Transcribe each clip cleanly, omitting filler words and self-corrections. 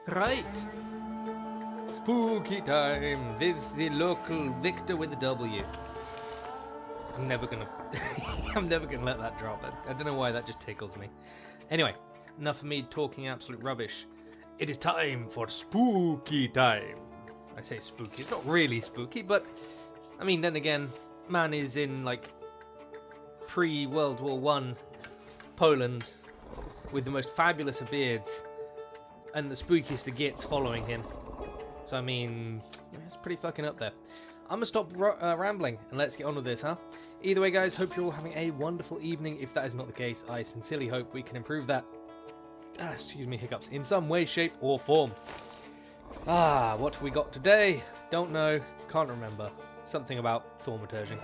Right. Spooky time with the local Viktor with a W. I'm never gonna I'm never gonna let that drop. I don't know why that just tickles me. Anyway, enough of me talking absolute rubbish. It is time for spooky time. I say spooky, it's not really spooky, but I mean then again, man is in like pre-World War One Poland with the most fabulous of beards and the spookiest of gits following him. So I mean, it's pretty fucking up there. I'm gonna stop rambling and let's get on with this, huh? Either way, guys, hope you're all having a wonderful evening. If that is not the case, I sincerely hope we can improve that. Excuse me, hiccups. In some way, shape, or form. What have we got today? Don't know. Can't remember. Something about Thaumaturging.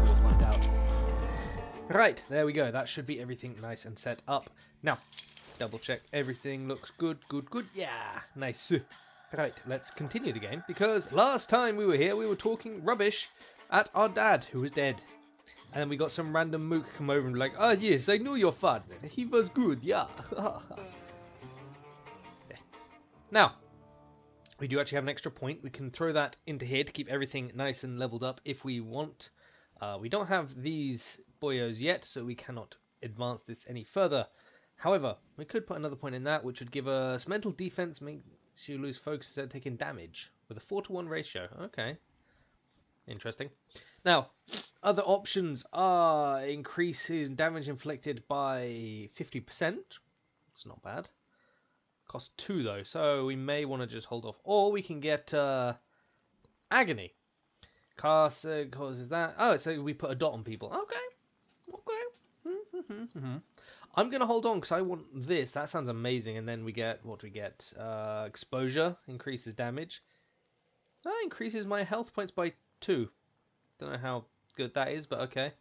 We'll find out. Right, there we go. That should be everything nice and set up. Now, double check everything looks good. Yeah, nice. Right, let's continue the game, because last time we were here, we were talking rubbish at our dad, who was dead. And then we got some random mook come over and be like, "Ah, yes, I know your father. He was good, yeah." Now, we do actually have an extra point. We can throw that into here to keep everything nice and leveled up if we want. We don't have these boyos yet, so we cannot advance this any further. However, we could put another point in that, which would give us mental defense, makes you lose focus instead of taking damage, with a 4-to-1 ratio. Okay. Interesting. Now, other options are increasing damage inflicted by 50%. It's not bad. Costs 2 though, so we may want to just hold off. Or we can get agony. Causes that. Oh, so we put a dot on people. Okay. I'm going to hold on because I want this. That sounds amazing. And then we get, what do we get? Exposure. Increases damage. That increases my health points by 2. Don't know how good that is, but okay.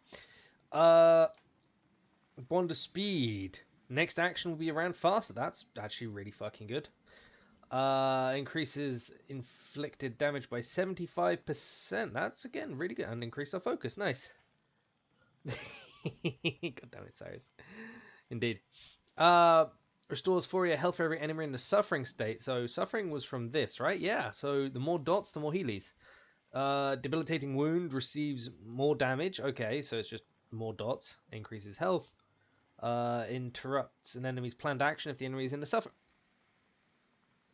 Bond of speed. Next action will be around faster. That's actually really fucking good. Increases inflicted damage by 75%. That's, again, really good. And increase our focus. Nice. God damn it, Cyrus. Indeed. Restores 4 your health for every enemy in the suffering state. So suffering was from this, right? Yeah. So the more dots, the more healies. Debilitating wound receives more damage. Okay, so it's just more dots. Increases health. Interrupts an enemy's planned action if the enemy is in the suffer.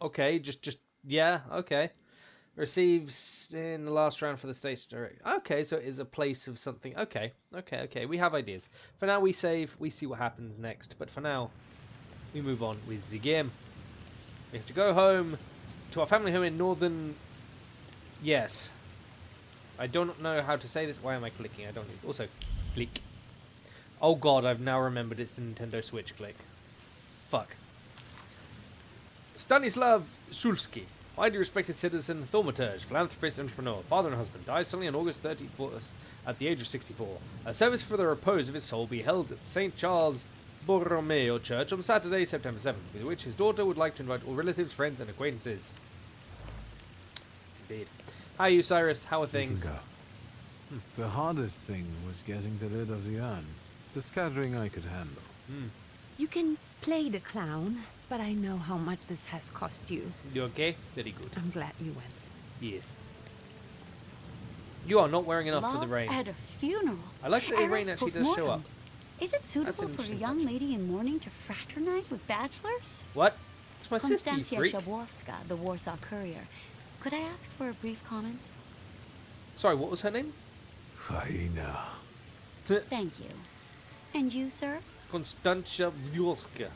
Okay, yeah, okay. Receives in the last round for the stage direct. Okay, so it is a place of something. Okay. We have ideas. For now, we save. We see what happens next. But for now, we move on with the game. We have to go home to our family home in northern. Yes. I don't know how to say this. Why am I clicking? I don't need. Also, click. Oh god, I've now remembered it's the Nintendo Switch click. Fuck. Stanislav Shulsky. Widely respected citizen, Thaumaturge, philanthropist, entrepreneur, father and husband, died suddenly on August 31st at the age of 64. A service for the repose of his soul be held at St. Charles Borromeo Church on Saturday, September 7th, with which his daughter would like to invite all relatives, friends, and acquaintances. Indeed. How are you, Cyrus? How are things? The hardest thing was getting the lid of the urn. The scattering I could handle. You can play the clown, but I know how much this has cost you. You okay? Very good. I'm glad you went. Yes. You are not wearing enough Love for the rain. at a funeral. I like that the rain actually does show up. Is it suitable for a interesting young touch. lady in mourning to fraternize with bachelors? What? It's my sister, you Konstancja freak. Szabłowska, the Warsaw Courier. Could I ask for a brief comment? Sorry, what was her name? Hyena. Thank you. And you, sir? Konstancja Wioska.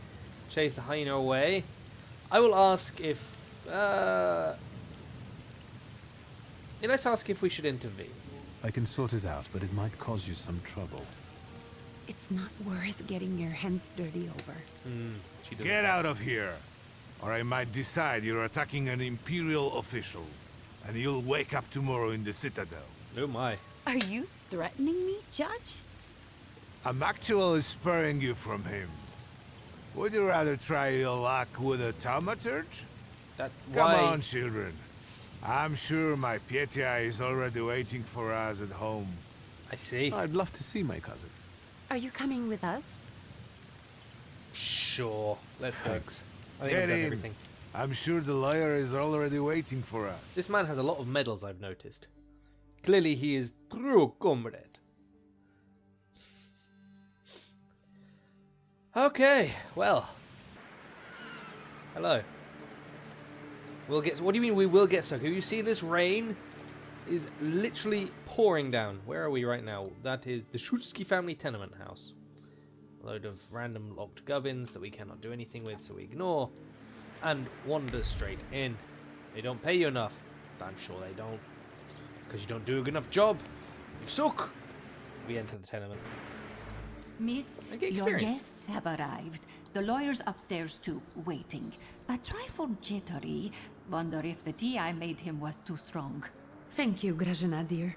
Chase the hyena away. I will ask if... let's ask if we should intervene. I can sort it out, but it might cause you some trouble. It's not worth getting your hands dirty over. She doesn't. Get out of here, or I might decide you're attacking an Imperial official, and you'll wake up tomorrow in the Citadel. Oh my. Are you threatening me, Judge? I'm actually sparing you from him. Would you rather try your luck with a Thaumaturge? That Come why? on, children. I'm sure my Pietia is already waiting for us at home. I see. I'd love to see my cousin. Are you coming with us? Sure. Let's go. Thanks. I think Get I've done in. everything. I'm sure the lawyer is already waiting for us. This man has a lot of medals, I've noticed. Clearly he is true comrade. Okay, well. Hello. We'll get. What do you mean we will get stuck? Have you seen this rain? Is literally pouring down. Where are we right now? That is the Schutzki family tenement house. A load of random locked gubbins that we cannot do anything with, so we ignore and wander straight in. They don't pay you enough. I'm sure they don't. Because you don't do a good enough job. You suck. We enter the tenement. Miss, I get your experience. guests have arrived. The lawyer's upstairs too, waiting. A trifle jittery. Wonder if the tea I made him was too strong. Thank you, Grażyna, dear.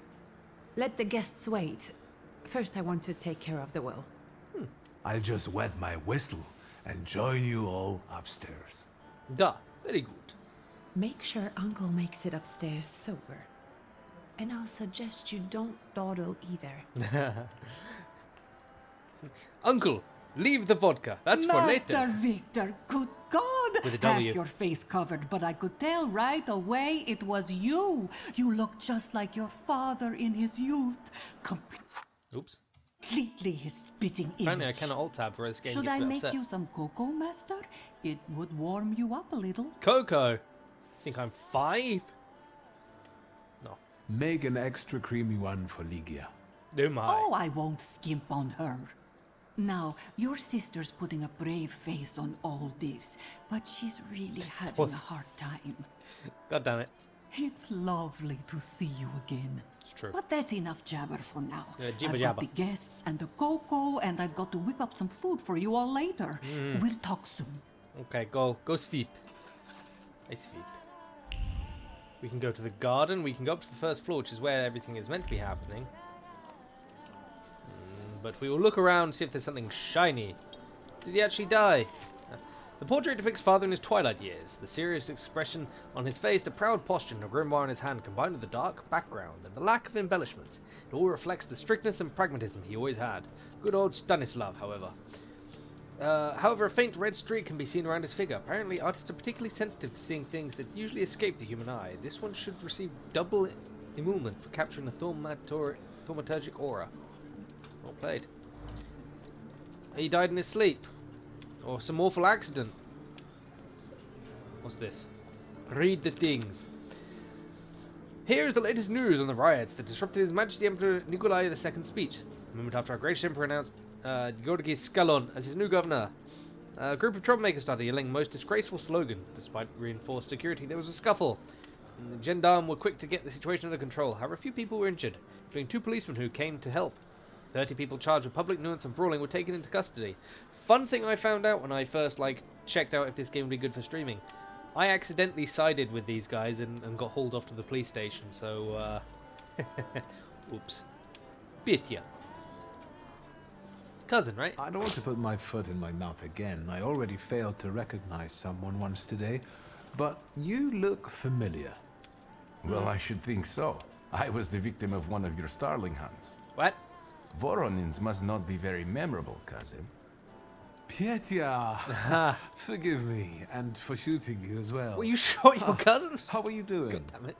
Let the guests wait. First, I want to take care of the will. I'll just wet my whistle and join you all upstairs. Da. Very good. Make sure Uncle makes it upstairs sober. And I'll suggest you don't dawdle either. Uncle, leave the vodka. That's for Master later. Victor, good God! With a Have W. your face covered, but I could tell right away it was you. You look just like your father in his youth. Oops. Completely his spitting image. Apparently I cannot alt-tab for this game Should gets I a bit make upset. you some cocoa, Master? It would warm you up a little. Coco. Think I'm 5? No. Make an extra creamy one for Ligia. Do my. Oh, I won't skimp on her. Now, your sister's putting a brave face on all this, but she's really having Was- a hard time. God damn it. It's lovely to see you again. It's true. But that's enough jabber for now. Jibber I've jabber. got the guests and the cocoa, and I've got to whip up some food for you all later. We'll talk soon. Okay, go sleep. I sleep. We can go to the garden. We can go up to the first floor, which is where everything is meant to be happening. But we will look around, see if there's something shiny. Did he actually die? The portrait depicts father in his twilight years. The serious expression on his face, the proud posture, and a grimoire in his hand, combined with the dark background and the lack of embellishments. It all reflects the strictness and pragmatism he always had. Good old Stanislav, however. However, a faint red streak can be seen around his figure. Apparently, artists are particularly sensitive to seeing things that usually escape the human eye. This one should receive double emolument for capturing the thaumaturgic aura. Well played. He died in his sleep. Or some awful accident. What's this? Read the things. Here is the latest news on the riots that disrupted His Majesty Emperor Nikolai II's speech. A moment after our gracious emperor announced Georgi Skalon as his new governor. A group of troublemakers started yelling most disgraceful slogan. Despite reinforced security, there was a scuffle. And the gendarmes were quick to get the situation under control. However, a few people were injured, including 2 policemen who came to help. 30 people charged with public nuisance and brawling were taken into custody. Fun thing I found out when I first checked out if this game would be good for streaming. I accidentally sided with these guys and got hauled off to the police station, so oops. Bitya. Cousin, right? I don't want to put my foot in my mouth again. I already failed to recognize someone once today, but you look familiar. Well, I should think so. I was the victim of one of your starling hunts. What? Voronins must not be very memorable, cousin. Petya! Forgive me, and for shooting you as well. Well, you shot your cousin? How are you doing? God damn it.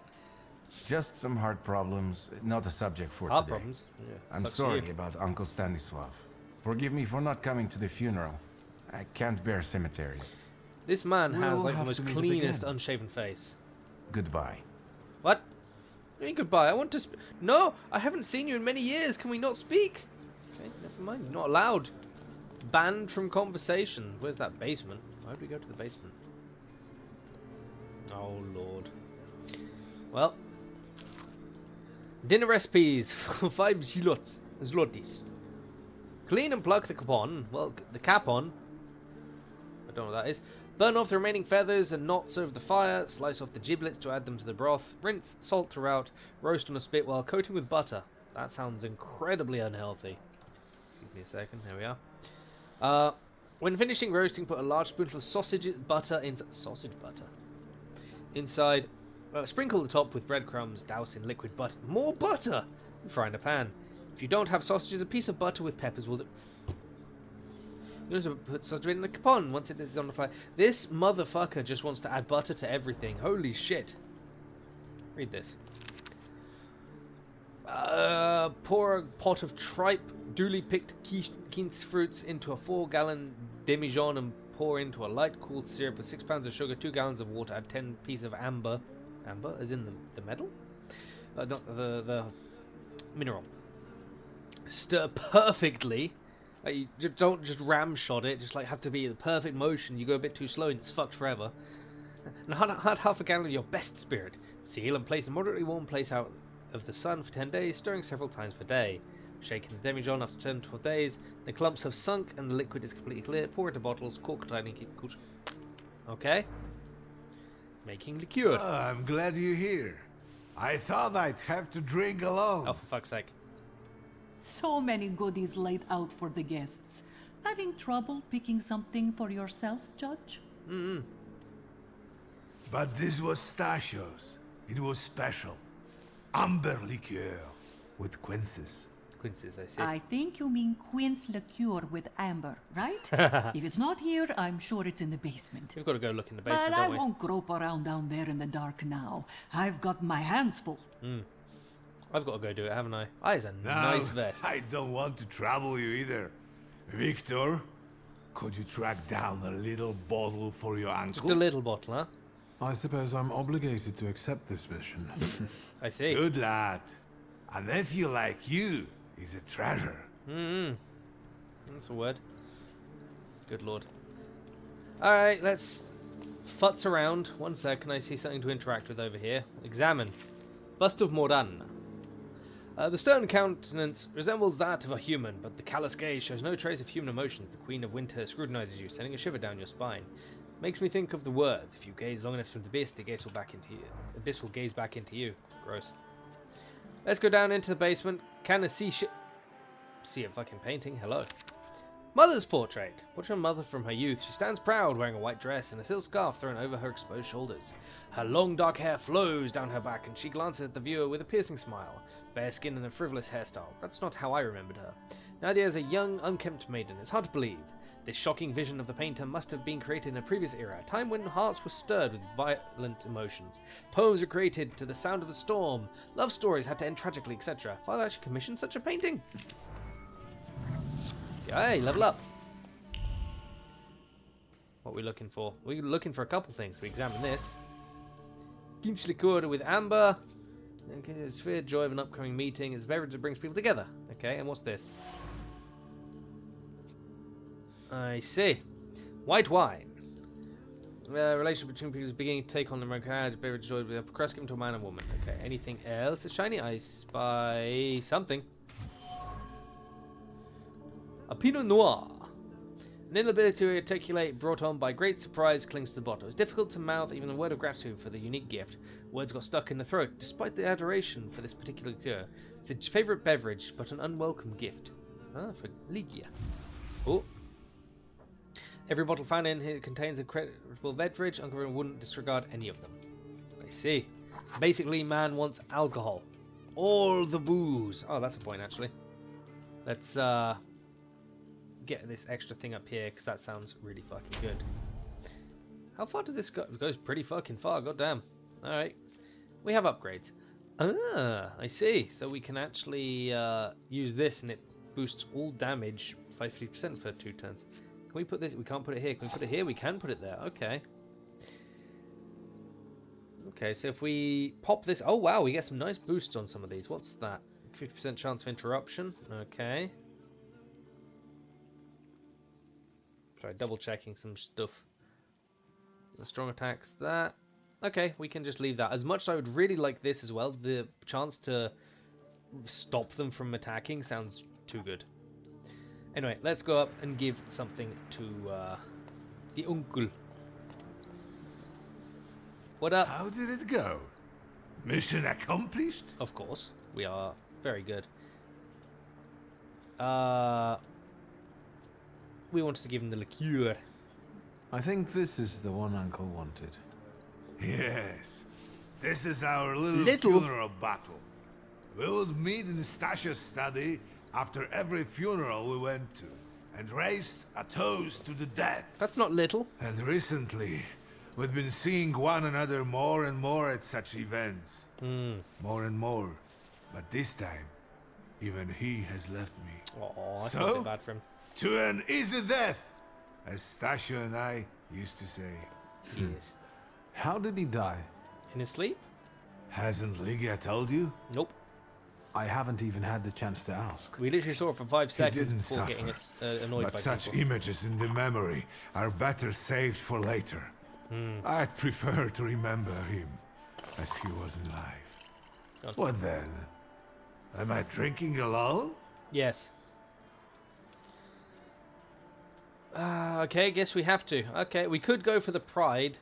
Just some heart problems, not a subject for Heart today. problems. Yeah, I'm sucks to sorry you. about Uncle Stanislav. Forgive me for not coming to the funeral. I can't bear cemeteries. This man has We'll like the have most to meet cleanest again. unshaven face. Goodbye. What? What do you mean goodbye? I want to No, I haven't seen you in many years. Can we not speak? Okay, never mind. You're not allowed. Banned from conversation. Where's that basement? Why would we go to the basement? Oh, Lord. Well. Dinner recipes for 5 zlotys. Clean and pluck the capon. Well, the capon. I don't know what that is. Burn off the remaining feathers and knots over the fire. Slice off the giblets to add them to the broth. Rinse, salt throughout. Roast on a spit while coating with butter. That sounds incredibly unhealthy. Excuse me a second. There we are. When finishing roasting, put a large spoonful of sausage butter inside. Sprinkle the top with breadcrumbs. Douse in liquid butter. More butter! And fry in a pan. If you don't have sausages, a piece of butter with peppers will do. You also put sardine in the capon once it is on the fire. This motherfucker just wants to add butter to everything. Holy shit. Read this. Pour a pot of tripe, duly picked quince fruits into a 4-gallon demijohn and pour into a light cooled syrup with 6 pounds of sugar, 2 gallons of water, add 10 pieces of amber. Amber? As in the metal? Not the mineral. Stir perfectly. Like, you don't just ramshot it, just like have to be the perfect motion. You go a bit too slow and it's fucked forever. And add half a gallon of your best spirit. Seal and place in a moderately warm place out of the sun for 10 days, stirring several times per day. Shake in the demijohn after 10 to 12 days. The clumps have sunk and the liquid is completely clear. Pour into bottles, cork tightly and keep it cool. Okay. Making liqueur. Oh, I'm glad you're here. I thought I'd have to drink alone. Oh, for fuck's sake. So many goodies laid out for the guests. Having trouble picking something for yourself, Judge? But this was Stashio's. It was special. Amber liqueur with quinces. Quinces, I see. I think you mean quince liqueur with amber, right? If it's not here, I'm sure it's in the basement. We've got to go look in the basement, But I don't we? won't grope around down there in the dark now. I've got my hands full. I've got to go do it, haven't I? Ah, it's a No, nice vest. I don't want to trouble you either. Viktor, could you track down a little bottle for your uncle? Just a little bottle, huh? I suppose I'm obligated to accept this mission. I see. Good lad. A nephew like you is a treasure. That's a word. Good lord. Alright, let's futz around. One sec, can I see something to interact with over here? Examine. Bust of Mordan. The stern countenance resembles that of a human, but the callous gaze shows no trace of human emotions. The Queen of Winter scrutinizes you, sending a shiver down your spine. Makes me think of the words. If you gaze long enough from the abyss, the gaze will back into you. The abyss will gaze back into you. Gross. Let's go down into the basement. Can I see a fucking painting? Hello. Mother's portrait. Portrait of mother from her youth. She stands proud, wearing a white dress and a silk scarf thrown over her exposed shoulders. Her long dark hair flows down her back, and she glances at the viewer with a piercing smile. Bare skin and a frivolous hairstyle. That's not how I remembered her. Nadia is a young, unkempt maiden. It's hard to believe. This shocking vision of the painter must have been created in a previous era, a time when hearts were stirred with violent emotions. Poems were created to the sound of the storm. Love stories had to end tragically, etc. Father actually commissioned such a painting. Yay, level up. What are we looking for? We're looking for a couple things. We examine this. Quince liqueur with amber. Okay, sphere, joy of an upcoming meeting. It's a beverage that brings people together. Okay, and what's this? I see. White wine. Relation between people is beginning to take on the marriage. Beverage joy with a crust given to a man and woman. Okay, anything else? A shiny I spy something. A Pinot Noir. An inability to articulate brought on by great surprise clings to the bottle. It's difficult to mouth even a word of gratitude for the unique gift. Words got stuck in the throat, despite the adoration for this particular liqueur. It's a favourite beverage, but an unwelcome gift. Ah, for Ligia. Oh. Every bottle found in here contains a credible beverage. Uncle wouldn't disregard any of them. I see. Basically, man wants alcohol. All the booze. Oh, that's a point, actually. Let's, get this extra thing up here, because that sounds really fucking good. How far does this go? It goes pretty fucking far, goddamn. Alright. We have upgrades. Ah, I see. So we can actually use this, and it boosts all damage by 50% for 2 turns. Can we put this? We can't put it here. Can we put it here? We can put it there. Okay. Okay, so if we pop this... Oh, wow, we get some nice boosts on some of these. What's that? 50% chance of interruption. Okay. Sorry, double checking some stuff. The strong attacks, that. Okay, we can just leave that. As much as I would really like this as well, the chance to stop them from attacking sounds too good. Anyway, let's go up and give something to the uncle. What up? How did it go? Mission accomplished? Of course, we are very good. We wanted to give him the liqueur. I think this is the one Uncle wanted. Yes. This is our little funeral battle. We would meet in Stasha's study after every funeral we went to. and raised a toast to the dead. That's not little. And recently, we've been seeing one another more and more at such events. More and more. But this time, even he has left me. Oh, I feel a bit bad for him. To an easy death, as Stasio and I used to say. Yes. How did he die? In his sleep? Hasn't Lygia told you? Nope. I haven't even had the chance to ask. We literally saw it for 5 seconds didn't before suffer, getting us annoyed But by such people. images in the memory are better saved for later. I'd prefer to remember him as he was alive. God. What then? Am I drinking alone? Yes. Okay, guess we have to. Okay, we could go for the pride,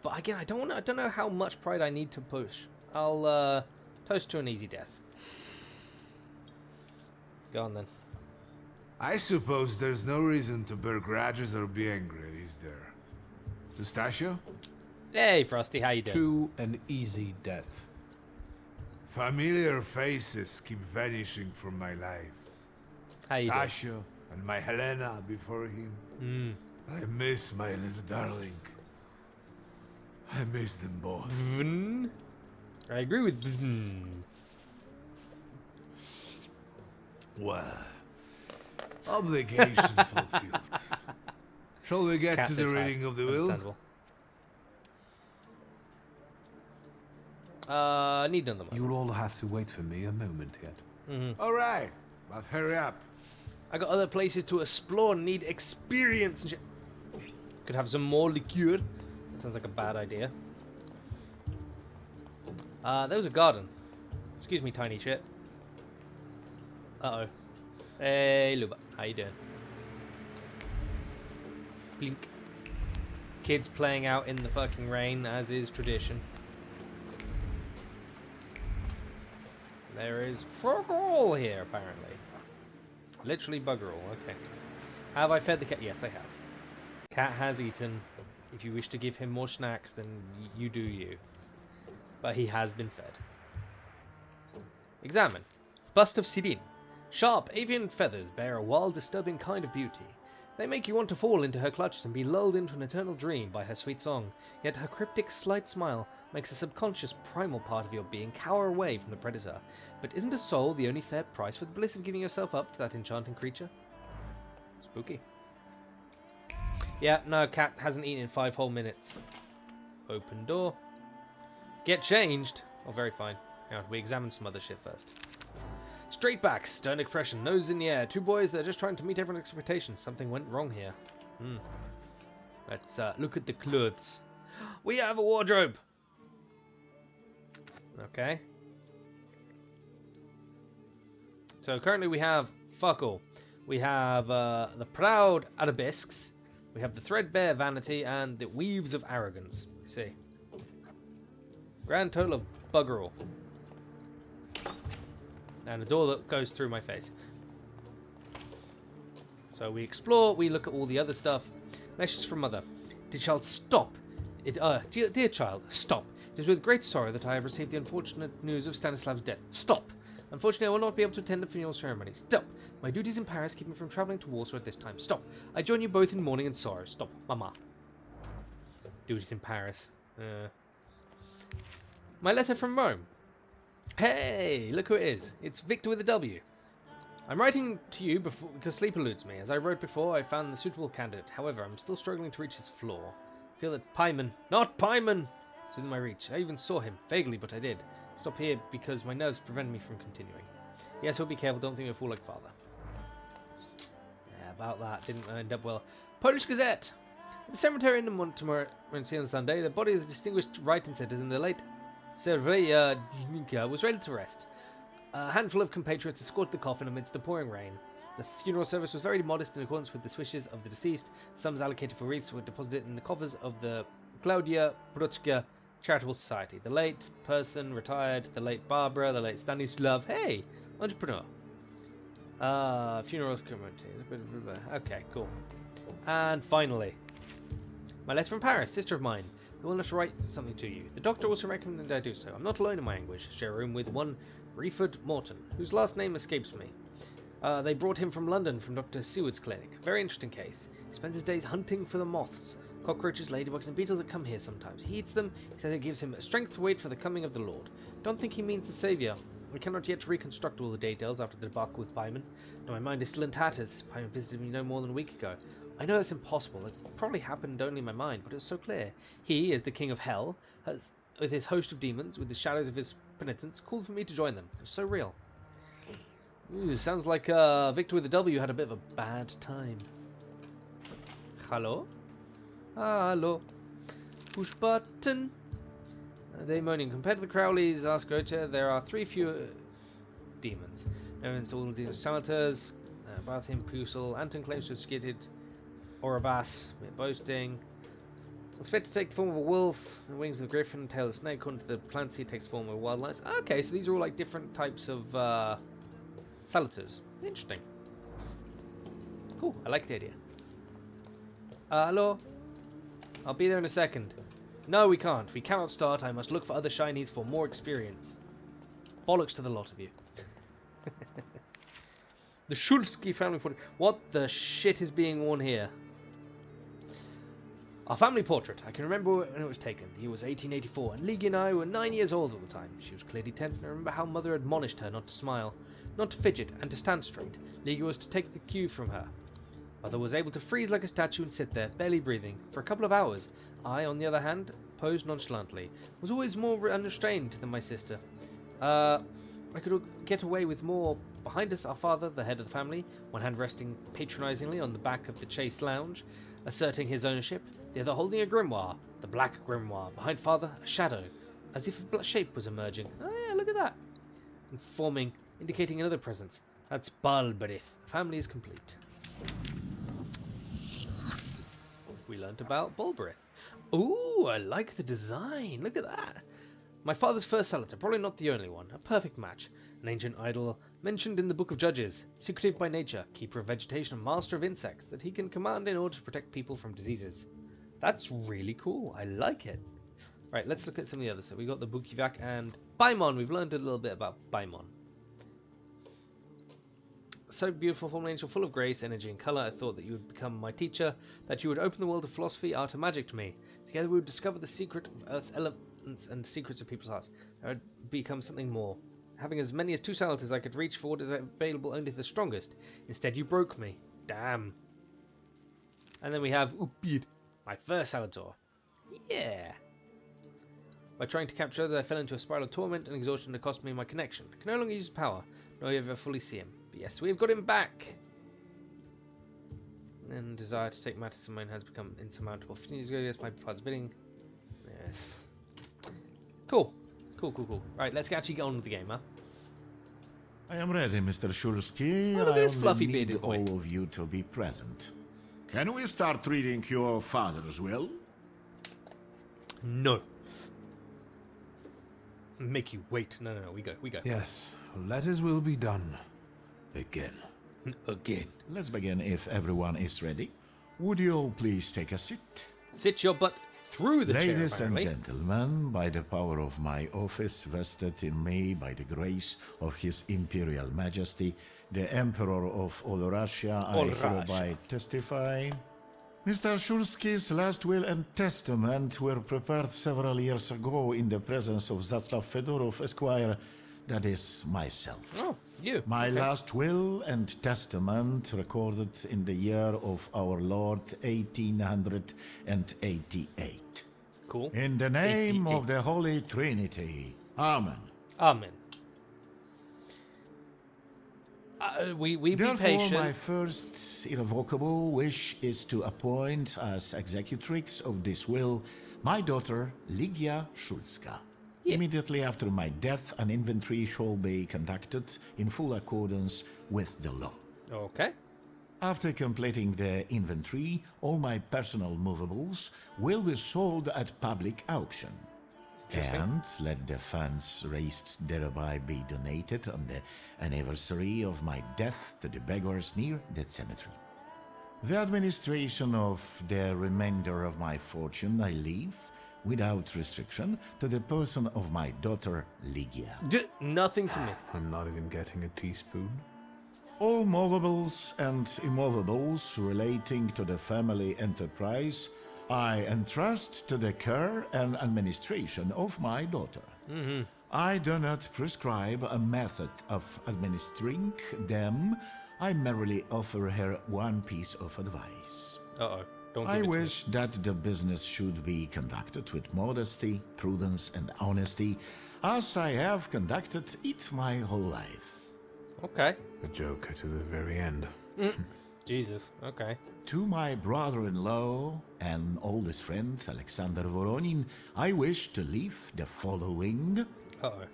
but again, I don't know how much pride I need to push. I'll toast to an easy death. Go on then. I suppose there's no reason to bear grudges or be angry, is there? Pistachio? Hey, Frosty, how you doing? To an easy death. Familiar faces keep vanishing from my life. How you doing? Pistachio and my Helena before him. I miss my little darling. I miss them both. Vn. I agree with Vn. Well, obligation fulfilled. Shall we get Cat to the says hi. reading of the will? Understandable. Need another one. You'll all have to wait for me a moment yet. All right, but hurry up. I got other places to explore and need experience and shit. Could have some more liqueur. That sounds like a bad idea. There was a garden. Excuse me, tiny shit. Uh-oh. Hey, Luba. How you doing? Blink. Kids playing out in the fucking rain, as is tradition. There is fuck all here, apparently. Literally bugger all, okay. Have I fed the cat? Yes, I have. Cat has eaten. If you wish to give him more snacks, then you do you. But he has been fed. Examine. Bust of Sidin. Sharp avian feathers bear a wild, disturbing kind of beauty. They make you want to fall into her clutches and be lulled into an eternal dream by her sweet song. Yet her cryptic, slight smile makes a subconscious, primal part of your being cower away from the predator. But isn't a soul the only fair price for the bliss of giving yourself up to that enchanting creature? Spooky. Yeah, no, cat hasn't eaten in 5 whole minutes. Open door. Get changed. Oh, very fine. Hang on, we examine some other shit first. Straight back, stern expression, nose in the air. 2 boys that are just trying to meet everyone's expectations. Something went wrong here. Let's look at the clothes. We have a wardrobe. Okay. So currently we have fuck all. We have the proud arabesques. We have the threadbare vanity and the weaves of arrogance. I see. Grand total of bugger all. And a door that goes through my face. So we explore, we look at all the other stuff. Message from mother. Dear child, stop. Dear child, stop. It is with great sorrow that I have received the unfortunate news of Stanislav's death. Stop. Unfortunately, I will not be able to attend the funeral ceremony. Stop. My duties in Paris keep me from travelling to Warsaw at this time. Stop. I join you both in mourning and sorrow. Stop. Mama. Duties in Paris. My letter from Rome. Hey, look who it is. It's Viktor with a W. I'm writing to you because sleep eludes me. As I wrote before, I found the suitable candidate. However, I'm still struggling to reach his floor. I feel that not Pyman, is within my reach. I even saw him, vaguely, but I did. Stop here because my nerves prevent me from continuing. Yes, so be careful. Don't think you're a fool like father. Yeah, about that. Didn't end up well. Polish Gazette. At the cemetery in the Montmorency on Sunday, the body of the distinguished writing citizen, the late Serveya Jnika, was ready to rest. A handful of compatriots escorted the coffin amidst the pouring rain. The funeral service was very modest in accordance with the wishes of the deceased. Sums allocated for wreaths were deposited in the coffers of the Claudia Brutska Charitable Society. The late person retired, the late Barbara, the late Stanislav. Hey, entrepreneur. Funeral community. Okay, cool. And finally, my letter from Paris, sister of mine. I will not write something to you. The doctor also recommended I do so. I'm not alone in my anguish. Share a room with one Reeford Morton, whose last name escapes me. They brought him from London from Dr. Seward's clinic. Very interesting case. He spends his days hunting for the moths, cockroaches, ladybugs, and beetles that come here sometimes. He eats them. He says it gives him strength to wait for the coming of the Lord. Don't think he means the Saviour. We cannot yet reconstruct all the details after the debacle with Byman. No, my mind is still in tatters. Byman visited me no more than a week ago. I know that's impossible. It probably happened only in my mind, but it was so clear. He, as the king of hell, has, with his host of demons, with the shadows of his penitents, called for me to join them. It was so real. Ooh, sounds like Victor with a W had a bit of a bad time. Hello? Hello? Push button. They moaning. Compared to the Crowleys, asked Goethe, there are 3 fewer demons. No one's all the Salators, Barthim, Pusel, Anton claims to have skidded, Orabas, we're boasting. Expect to take the form of a wolf, the wings of a griffin, tail of a snake, according to the plants, he takes the form of wildlife. Okay, so these are all like different types of Salators. Interesting. Cool, I like the idea. Hello? I'll be there in a second. No, we can't. We cannot start. I must look for other shinies for more experience. Bollocks to the lot of you. The Shulsky family portrait. What the shit is being worn here? Our family portrait. I can remember when it was taken. The year was 1884, and Ligi and I were 9 years old at the time. She was clearly tense, and I remember how Mother admonished her not to smile, not to fidget, and to stand straight. Ligi was to take the cue from her. Mother was able to freeze like a statue and sit there, barely breathing, for a couple of hours. I, on the other hand, posed nonchalantly. Was always more unrestrained than my sister. I could get away with more. Behind us, our father, the head of the family, one hand resting patronizingly on the back of the chase lounge, asserting his ownership, the other holding a grimoire, the black grimoire. Behind father, a shadow, as if a shape was emerging. Oh yeah, look at that. And forming, indicating another presence. That's Balberith. The family is complete. We learnt about Balberith. Ooh, I like the design. Look at that. My father's first Salator, probably not the only one. A perfect match. An ancient idol mentioned in the Book of Judges. Secretive by nature, keeper of vegetation and master of insects that he can command in order to protect people from diseases. That's really cool. I like it. Right, let's look at some of the others. So we got the Bukivak and Paimon. We've learned a little bit about Paimon. So beautiful, formal angel, full of grace, energy, and colour. I thought that you would become my teacher, that you would open the world of philosophy, art, and magic to me. Together we would discover the secret of Earth's elements and secrets of people's hearts. I would become something more. Having as many as 2 Salators, I could reach for what is available only to the strongest. Instead, you broke me. Damn. And then we have Upir, my first Salator. Yeah. By trying to capture others, I fell into a spiral of torment and exhaustion that cost me my connection. I can no longer use his power, nor ever fully see him. But yes, we've got him back. And desire to take matters in my own hands become insurmountable. 15 years ago, yes, my father's bidding. Yes. Cool. Cool. Right, let's actually get on with the game, huh? I am ready, Mr. Shulsky. Look at this I fluffy only need bearded boy. all of you to be present. Can we start reading your father's will? No. Make you wait. No, we go. Yes, let his will be done. Again. Again. Let's begin if everyone is ready. Would you all please take a seat? Sit your butt through the chair, Ladies and apparently. gentlemen, by the power of my office vested in me by the grace of His Imperial Majesty, the Emperor of all Russia, All I Russia. hereby testify. Mr. Shulsky's last will and testament were prepared several years ago in the presence of Zaslav Fedorov, Esquire, that is myself. Oh, you. My Okay. last will and testament recorded in the year of our Lord 1888. Cool. In the name 88. of the Holy Trinity. Amen. Amen. We be Therefore, patient. my first irrevocable wish is to appoint as executrix of this will my daughter Ligia Szulska. Yeah. Immediately after my death, an inventory shall be conducted in full accordance with the law. Okay. After completing the inventory, all my personal movables will be sold at public auction. And let the funds raised thereby be donated on the anniversary of my death to the beggars near the cemetery. The administration of the remainder of my fortune I leave, without restriction, to the person of my daughter Ligia. Nothing to me. I'm not even getting a teaspoon. All movables and immovables relating to the family enterprise I entrust to the care and administration of my daughter. I do not prescribe a method of administering them. I merely offer her one piece of advice. Uh-oh. Don't give I it to me. wish that the business should be conducted with modesty, prudence, and honesty, as I have conducted it my whole life. Okay. A joker to the very end. Jesus. Okay. To my brother-in-law and oldest friend, Alexander Voronin, I wish to leave the following. Uh-oh.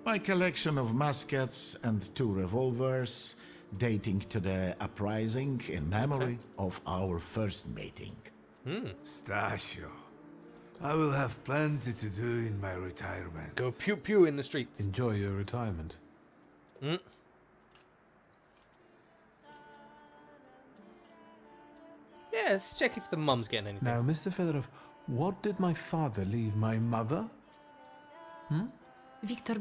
My collection of muskets and 2 revolvers, dating to the uprising in memory of our first mating. Stasio, I will have plenty to do in my retirement. Go pew-pew in the streets. Enjoy your retirement. Yeah, let's check if the mum's getting anything. Now, Mr. Fedorov, what did my father leave my mother? Viktor,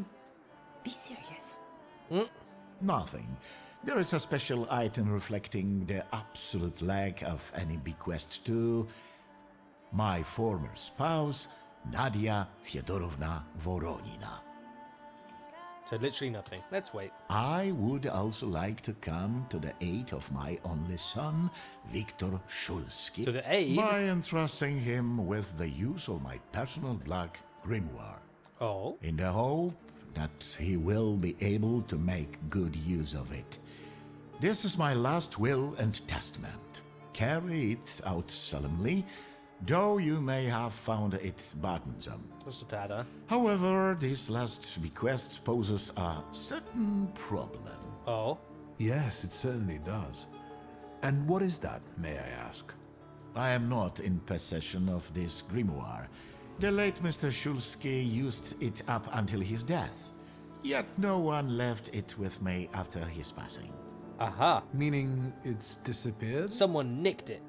be serious. Nothing. There is a special item reflecting the absolute lack of any bequest to my former spouse, Nadia Fyodorovna Voronina. So literally nothing. Let's wait. I would also like to come to the aid of my only son, Viktor Shulsky, To the aid? by entrusting him with the use of my personal black grimoire, Oh. in the hope that he will be able to make good use of it. This is my last will and testament. Carry it out solemnly, though you may have found it burdensome. Just a tad, huh? However, this last bequest poses a certain problem. Oh. Yes, it certainly does. And what is that, may I ask? I am not in possession of this grimoire. The late Mr. Shulsky used it up until his death, yet no one left it with me after his passing. Aha. Meaning it's disappeared? Someone nicked it.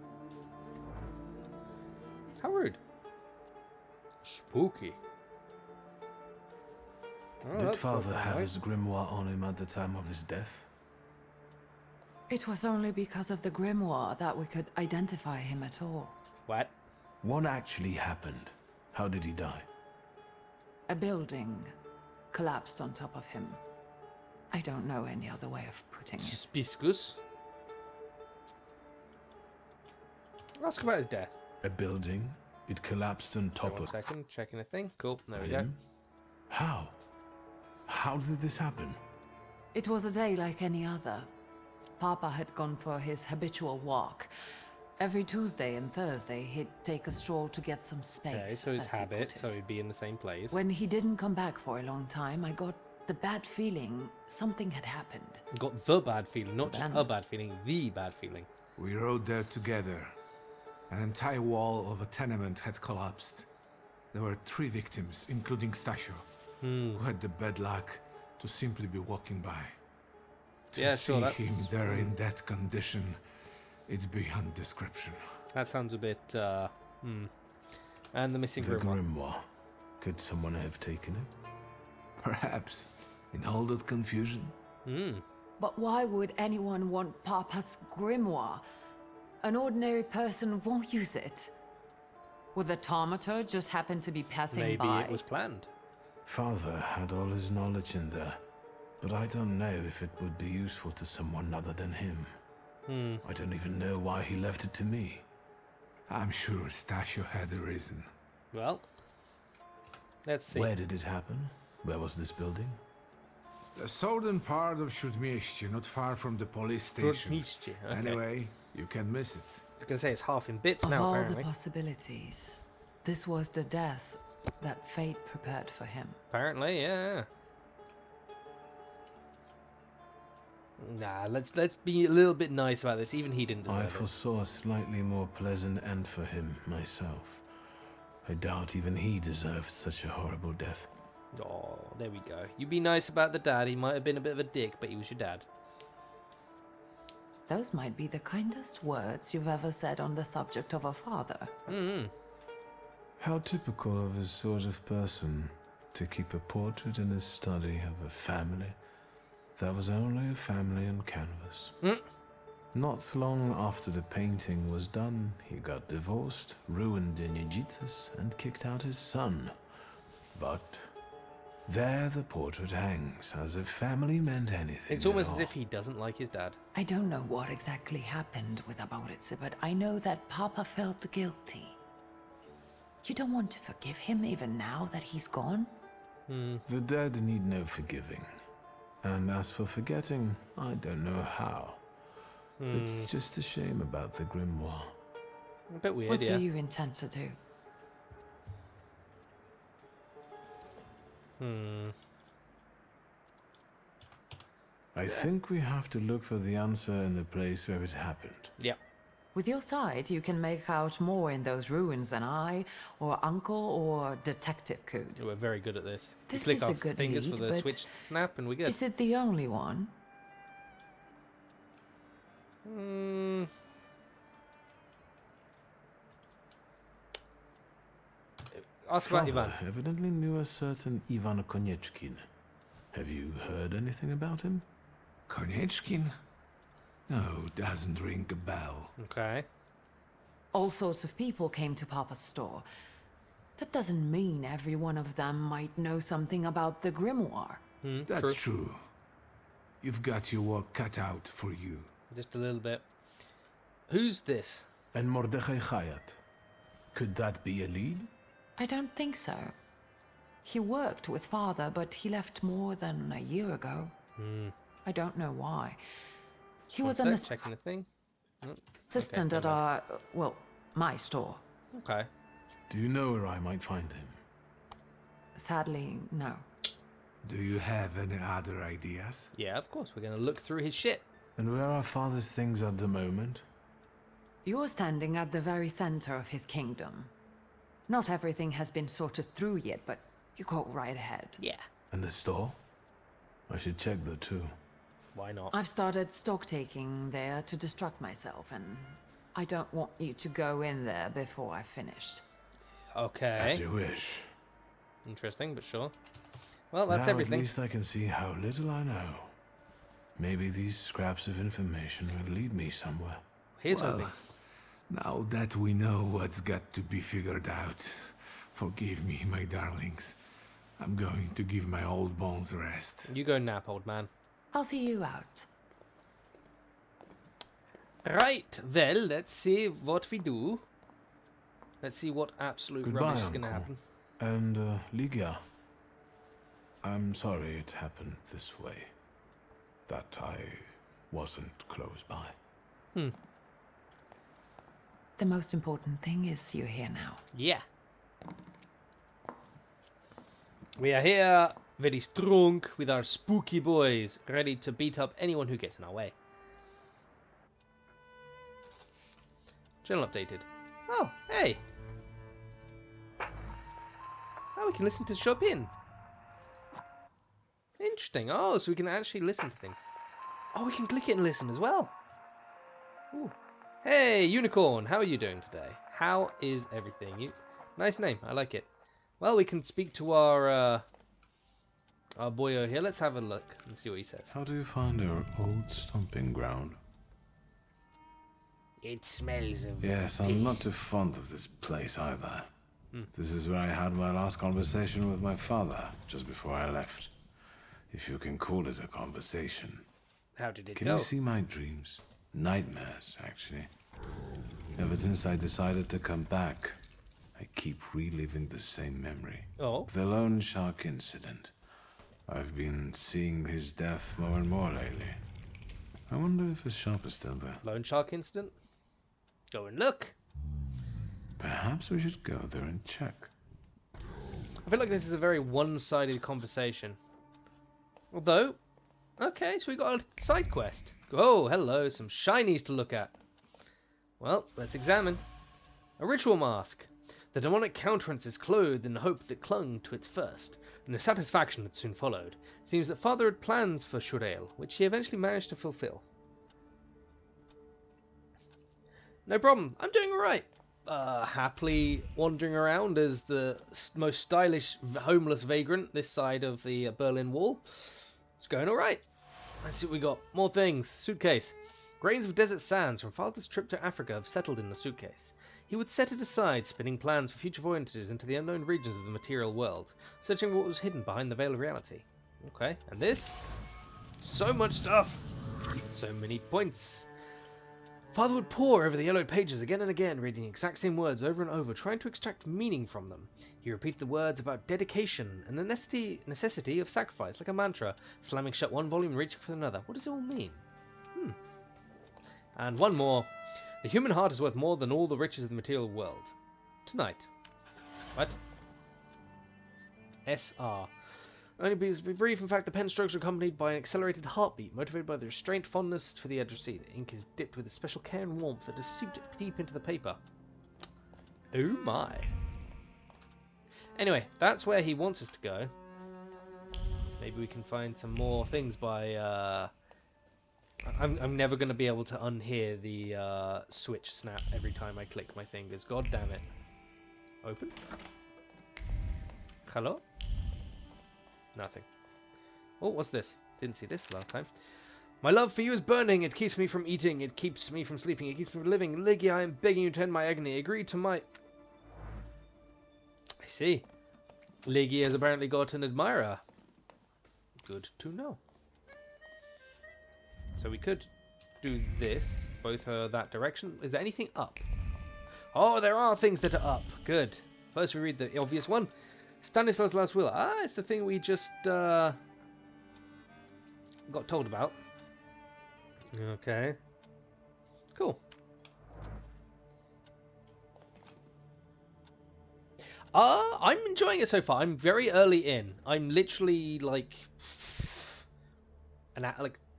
How rude. Spooky. Oh, Did that's father fucking have nice. his grimoire on him at the time of his death? It was only because of the grimoire that we could identify him at all. What? What actually happened? How did he die? A building collapsed on top of him. I don't know any other way of putting it. Spiskus? Ask about his death. A building? It collapsed on top One of second, checking a thing. Cool, there we go. him? How? How did this happen? It was a day like any other. Papa had gone for his habitual walk. Every Tuesday and Thursday, he'd take a stroll to get some space. Okay, so his as he habit, put so it. he'd be in the same place. When he didn't come back for a long time, I got the bad feeling something had happened. Got the bad feeling, not just Then- a bad feeling, the bad feeling. We rode there together. An entire wall of a tenement had collapsed. There were 3 victims, including Stasio, who had the bad luck to simply be walking by. To Yeah, see sure, him that's- there in that condition, it's beyond description. That sounds a bit, And the missing The grimoire. grimoire. Could someone have taken it? Perhaps, in all that confusion, But why would anyone want Papa's grimoire? An ordinary person won't use it. Would the Thaumaturge just happen to be passing Maybe by? it was planned. Father had all his knowledge in there, but I don't know if it would be useful to someone other than him. I don't even know why he left it to me. I'm sure Stasio had a reason. Well, let's see. Where did it happen? Where was this building? The southern part of Śródmieście, not far from the police station. Śródmieście, okay. Anyway, you can miss it. I was gonna say it's half in bits Of now, all apparently. the possibilities, this was the death that fate prepared for him. Apparently, yeah. Nah, let's be a little bit nice about this. Even he didn't I deserve it. foresaw a slightly more pleasant end for him myself. I doubt even he deserved such a horrible death. Oh, there we go. You be nice about the dad. He might have been a bit of a dick, but he was your dad. Those might be the kindest words you've ever said on the subject of a father. How typical of his sort of person to keep a portrait in his study of a family there was only a family on canvas. Not long after the painting was done, he got divorced, ruined Inyagitas, and kicked out his son. But there the portrait hangs, as if family meant anything. It's almost as if he doesn't like his dad. I don't know what exactly happened with Abauritse, but I know that Papa felt guilty. You don't want to forgive him even now that he's gone? The dead need no forgiving. And as for forgetting, I don't know how. It's just a shame about the grimoire. A bit weird, What yeah. do you intend to do? I think we have to look for the answer in the place where it happened. Yeah. With your sight, you can make out more in those ruins than I, or Uncle, or Detective could. We're very good at this. We This click is a our good fingers for lead, the but switch snap and we're good. Is it the only one? Ask about Father Ivan. evidently knew a certain Ivan Konieczkin. Have you heard anything about him? Konieczkin? No, doesn't ring a bell. Okay. All sorts of people came to Papa's store. That doesn't mean every one of them might know something about the grimoire. That's true. You've got your work cut out for you. Just a little bit. Who's this? And Mordechai Chayat. Could that be a lead? I don't think so. He worked with Father, but he left more than a year ago. I don't know why. He was an checking the thing. assistant okay, at our, well, my store. Okay. Do you know where I might find him? Sadly, no. Do you have any other ideas? Yeah, of course. We're gonna look through his shit. And where are Father's things at the moment? You're standing at the very center of his kingdom. Not everything has been sorted through yet, but you go right ahead. Yeah. And the store? I should check that too. Why not? I've started stock taking there to distract myself, and I don't want you to go in there before I've finished. Okay. As you wish. Interesting, but sure. Well, that's Now everything. At least I can see how little I know. Maybe these scraps of information will lead me somewhere. Here's Well, hoping. now that we know what's got to be figured out, forgive me, my darlings. I'm going to give my old bones a rest. You go nap, old man. I'll see you out. Right, well, let's see what we do. Let's see what absolute Goodbye, rubbish is gonna Uncle. happen. And, Ligia. I'm sorry it happened this way. That I wasn't close by. The most important thing is you're here now. Yeah. We are here, very strong, with our spooky boys, ready to beat up anyone who gets in our way. Journal updated. Oh, hey! Oh, we can listen to Chopin. Interesting. Oh, so we can actually listen to things. Oh, we can click it and listen as well. Ooh. Hey, Unicorn, how are you doing today? How is everything? Nice name, I like it. Well, we can speak to our boyo here. Let's have a look and see what he says. How do you find our old stomping ground? It smells of Yes, I'm not too fond of this place either. This is where I had my last conversation with my father, just before I left. If you can call it a conversation. How did it Can go? you see my dreams? Nightmares, actually. Ever since I decided to come back, I keep reliving the same memory. Oh, The lone shark incident. I've been seeing his death more and more lately. I wonder if his shop is still there. lone shark incident? Go and look. Perhaps we should go there and check. I feel like this is a very one-sided conversation. Although, okay, so we got a side quest. Oh, hello, some shinies to look at. Well, let's examine. A ritual mask. The demonic countenance is clothed in the hope that clung to its first, and the satisfaction that soon followed. It seems that Father had plans for Shurael, which he eventually managed to fulfill. No problem, I'm doing alright. Happily wandering around as the most stylish homeless vagrant this side of the Berlin Wall. It's going alright. Let's see what we got. More things. Suitcase. Grains of desert sands from father's trip to Africa have settled in the suitcase. He would set it aside, spinning plans for future voyages into the unknown regions of the material world, searching for what was hidden behind the veil of reality. Okay, and this? So much stuff! So many points. Father would pore over the yellowed pages again and again, reading the exact same words over and over, trying to extract meaning from them. He repeated the words about dedication and the necessity of sacrifice, like a mantra, slamming shut one volume and reaching for another. What does it all mean? And one more. The human heart is worth more than all the riches of the material world. Tonight. What? SR. Only be brief, in fact, the pen strokes are accompanied by an accelerated heartbeat, motivated by the restrained fondness for the edge of sea. The ink is dipped with a special care and warmth that is seeped deep into the paper. Oh my. Anyway, that's where he wants us to go. Maybe we can find some more things by... I'm never going to be able to unhear the switch snap every time I click my fingers. God damn it. Open? Hello? Nothing. Oh, what's this? Didn't see this last time. My love for you is burning. It keeps me from eating. It keeps me from sleeping. It keeps me from living. Lygia, I am begging you to end my agony. Agree to my... I see. Lygia has apparently got an admirer. Good to know. So we could do this, both that direction. Is there anything up? Oh, there are things that are up. Good. First we read the obvious one. Stanislav's last will. Ah, it's the thing we just got told about. Okay. Cool. I'm enjoying it so far. I'm very early in. I'm literally like...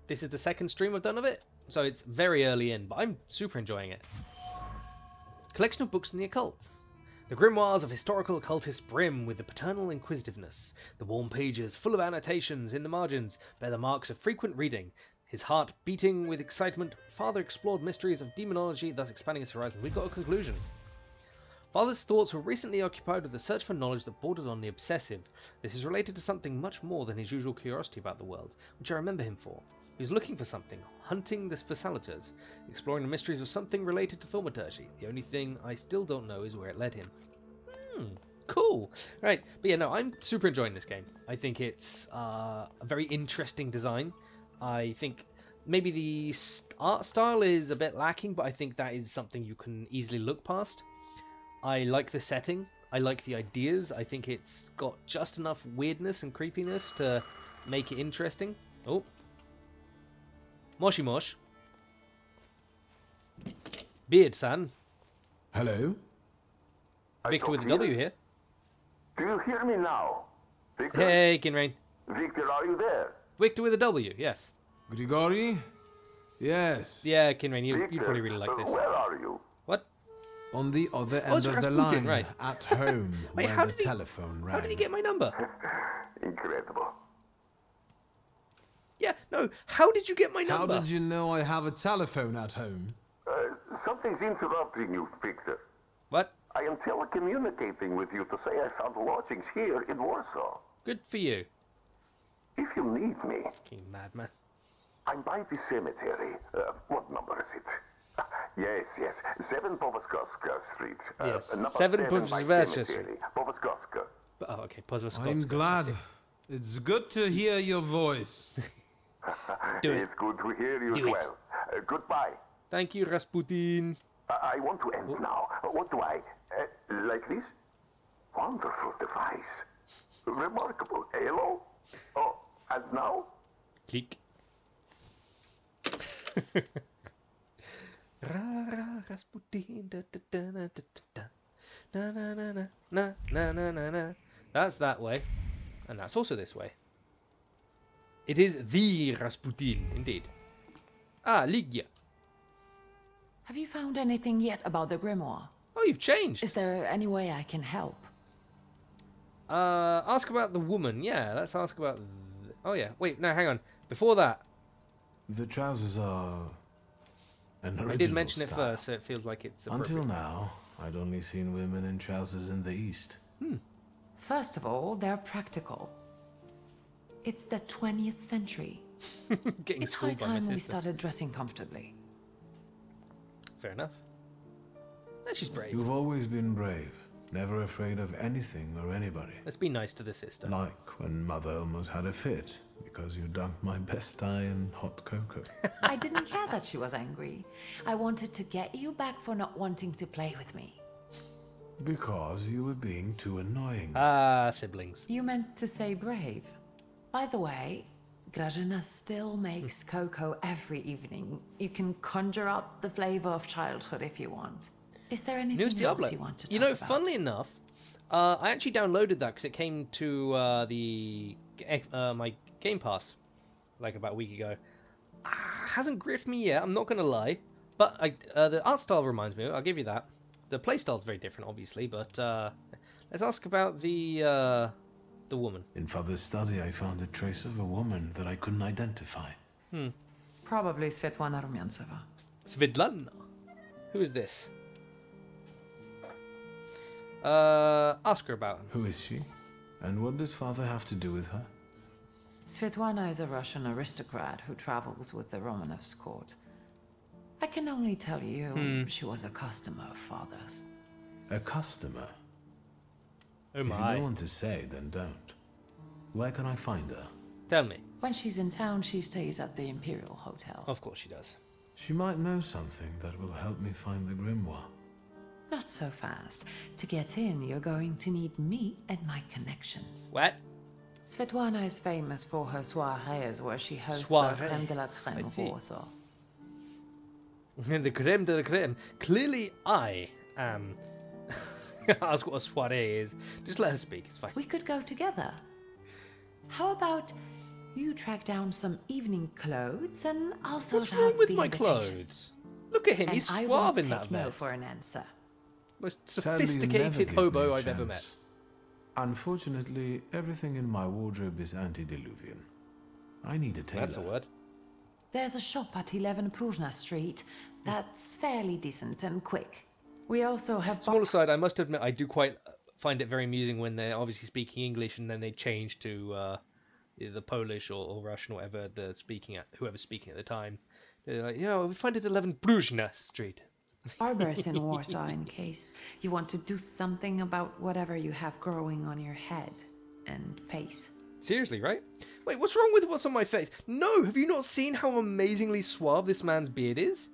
This is the second stream I've done of it, so it's very early in, but I'm super enjoying it. Collection of books in the occult. The grimoires of historical occultists brim with the paternal inquisitiveness. The warm pages, full of annotations in the margins, bear the marks of frequent reading. His heart beating with excitement, Father explored mysteries of demonology, thus expanding his horizon. We've got a conclusion. Father's thoughts were recently occupied with the search for knowledge that bordered on the obsessive. This is related to something much more than his usual curiosity about the world, which I remember him for. He was looking for something, hunting for saluters, exploring the mysteries of something related to Thaumaturge. The only thing I still don't know is where it led him. Cool. Right, but yeah, no, I'm super enjoying this game. I think it's a very interesting design. I think maybe the art style is a bit lacking, but I think that is something you can easily look past. I like the setting. I like the ideas. I think it's got just enough weirdness and creepiness to make it interesting. Oh. Moshi Mosh. Beard-san. Hello? Victor with a W here. Do you hear me now? Victor? Hey, Kinrain. Victor, are you there? Victor with a W, yes. Grigori? Yes. Yeah, Kinrain, you probably really like this. Where are you? What? On the other end it's of the Rasputin, line, right. at home, Wait, where the telephone rang. How did he get my number? Incredible. Yeah, no, how did you get my number? How did you know I have a telephone at home? Something's interrupting you, Victor. What? I am telecommunicating with you to say I found lodgings here in Warsaw. Good for you. If you need me... Fucking madman. I'm by the cemetery. What number is it? Yes. 7 Powaskowska Street. Yes, number 7 Powaskowska Street. Oh, okay, Powaskowska. I'm glad. It's good to hear your voice. Do it. It's good to hear you Do as well. Goodbye. Thank you, Rasputin. I want to end now. What do I... like this? Wonderful device. Remarkable. Hello? Oh, and now? Click. Rasputin. Na na na na na na na na na. That's that way. And that's also this way. It is the Rasputin, indeed. Ah, Lygia. Have you found anything yet about the grimoire? Oh, you've changed. Is there any way I can help? Ask about the woman. Yeah, let's ask about... Oh, yeah. Wait, no, hang on. Before that... The trousers are... an original I did mention it style. first, so it feels like it's appropriate. Until now, I'd only seen women in trousers in the East. First of all, they're practical. It's the 20th century. Getting It's high schooled by my time we sister. started dressing comfortably. Fair enough. No, she's brave. You've always been brave, never afraid of anything or anybody. Let's be nice to the sister. Like when Mother almost had a fit because you dunked my best tie in hot cocoa. I didn't care that she was angry. I wanted to get you back for not wanting to play with me. Because you were being too annoying. Ah, siblings. You meant to say brave. By the way, Grażyna still makes cocoa every evening. You can conjure up the flavor of childhood if you want. Is there anything News Diablo. else you want to talk You know, about? funnily enough, I actually downloaded that because it came to my Game Pass like about a week ago. Hasn't gripped me yet, I'm not going to lie. But the art style reminds me, I'll give you that. The playstyle's very different, obviously, but let's ask about the woman. In Father's study, I found a trace of a woman that I couldn't identify. Probably Svetlana Rumyantseva. Svetlana. Who is this? Ask her about him. Who is she? And what does Father have to do with her? Svetlana is a Russian aristocrat who travels with the Romanovs' court. I can only tell you she was a customer of Father's. A customer? Oh If you my. don't want to say, then don't. Where can I find her? Tell me. When she's in town, she stays at the Imperial Hotel. Of course she does. She might know something that will help me find the grimoire. Not so fast. To get in, you're going to need me and my connections. What? Svetlana is famous for her soirees, where she hosts the Soirees, creme de la I creme of see. Warsaw. The creme de la creme. Clearly I am. Ask what a soiree is. Just let her speak, it's fine. We could go together. How about you track down some evening clothes and I'll sort What's out wrong with the my invitation. clothes? Look at him, And he's I suave won't in that take no vest. for an answer. Most Sadly, you never sophisticated give hobo me a I've ever met. chance. Unfortunately, everything in my wardrobe is antediluvian. I need a tailor. That's a word. There's a shop at 11 Pruzhna Street that's fairly decent and quick. We also have... Small aside, I must admit I do quite find it very amusing when they're obviously speaking English and then they change to the Polish or Russian or whatever they're speaking at, whoever's speaking at the time. They're like, yeah, we find it 11 Pruzhna Street. barbers in Warsaw in case you want to do something about whatever you have growing on your head and face. Seriously, right? Wait, what's wrong with what's on my face? No, have you not seen how amazingly suave this man's beard is?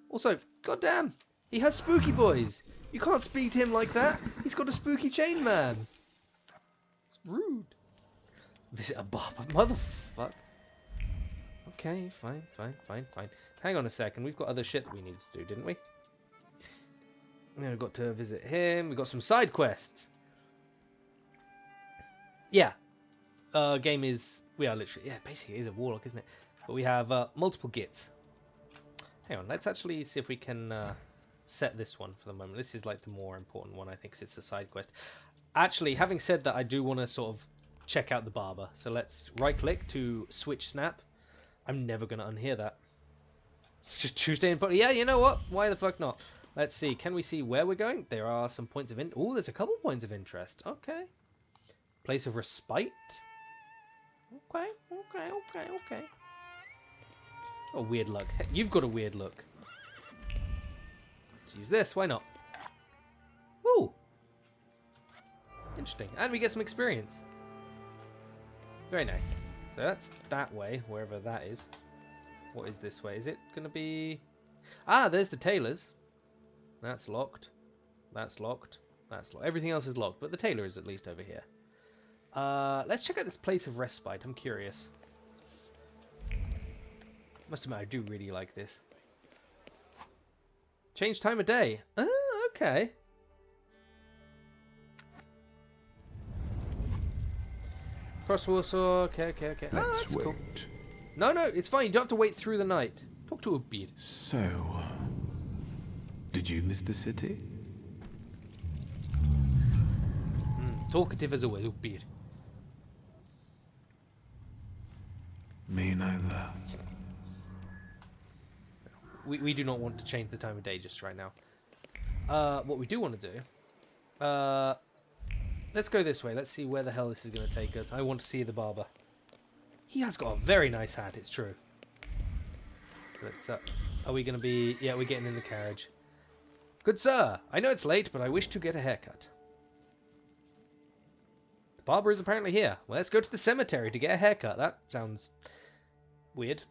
Also, goddamn, he has spooky boys. You can't speak to him like that. He's got a spooky chain man. It's rude. Visit a barber, motherfuck. Okay, fine. Hang on a second, we've got other shit that we need to do, didn't we? Then we've got to visit him. We've got some side quests. Yeah. Game is... We are literally... Yeah, basically it is a warlock, isn't it? But we have multiple gits. Hang on, let's actually see if we can set this one for the moment. This is like the more important one, I think, because it's a side quest. Actually, having said that, I do want to sort of check out the barber. So let's right-click to switch snap. I'm never going to unhear that. It's just Tuesday and... But yeah, you know what? Why the fuck not? Let's see. Can we see where we're going? There are some points of... Oh, there's a couple points of interest. Okay. Place of respite. Okay. Oh, weird look. Hey, you've got a weird look. Let's use this. Why not? Woo! Interesting. And we get some experience. Very nice. So that's that way, wherever that is. What is this way? Is it going to be... Ah, there's the tailor's. That's locked. That's locked. That's locked. Everything else is locked, but the tailor is at least over here. Let's check out this place of respite. I'm curious. Must admit, I do really like this. Change time of day. Oh, okay. Cross Warsaw. Okay. Let's wait. Cool. No, it's fine. You don't have to wait through the night. Talk to a beard. So, did you miss the city? Talkative as always, beard. Me neither. We do not want to change the time of day just right now. What we do want to do... let's go this way. Let's see where the hell this is going to take us. I want to see the barber. He has got a very nice hat, it's true. Let's, are we going to be... Yeah, we're getting in the carriage. Good sir, I know it's late, but I wish to get a haircut. The barber is apparently here. Well, let's go to the cemetery to get a haircut. That sounds weird.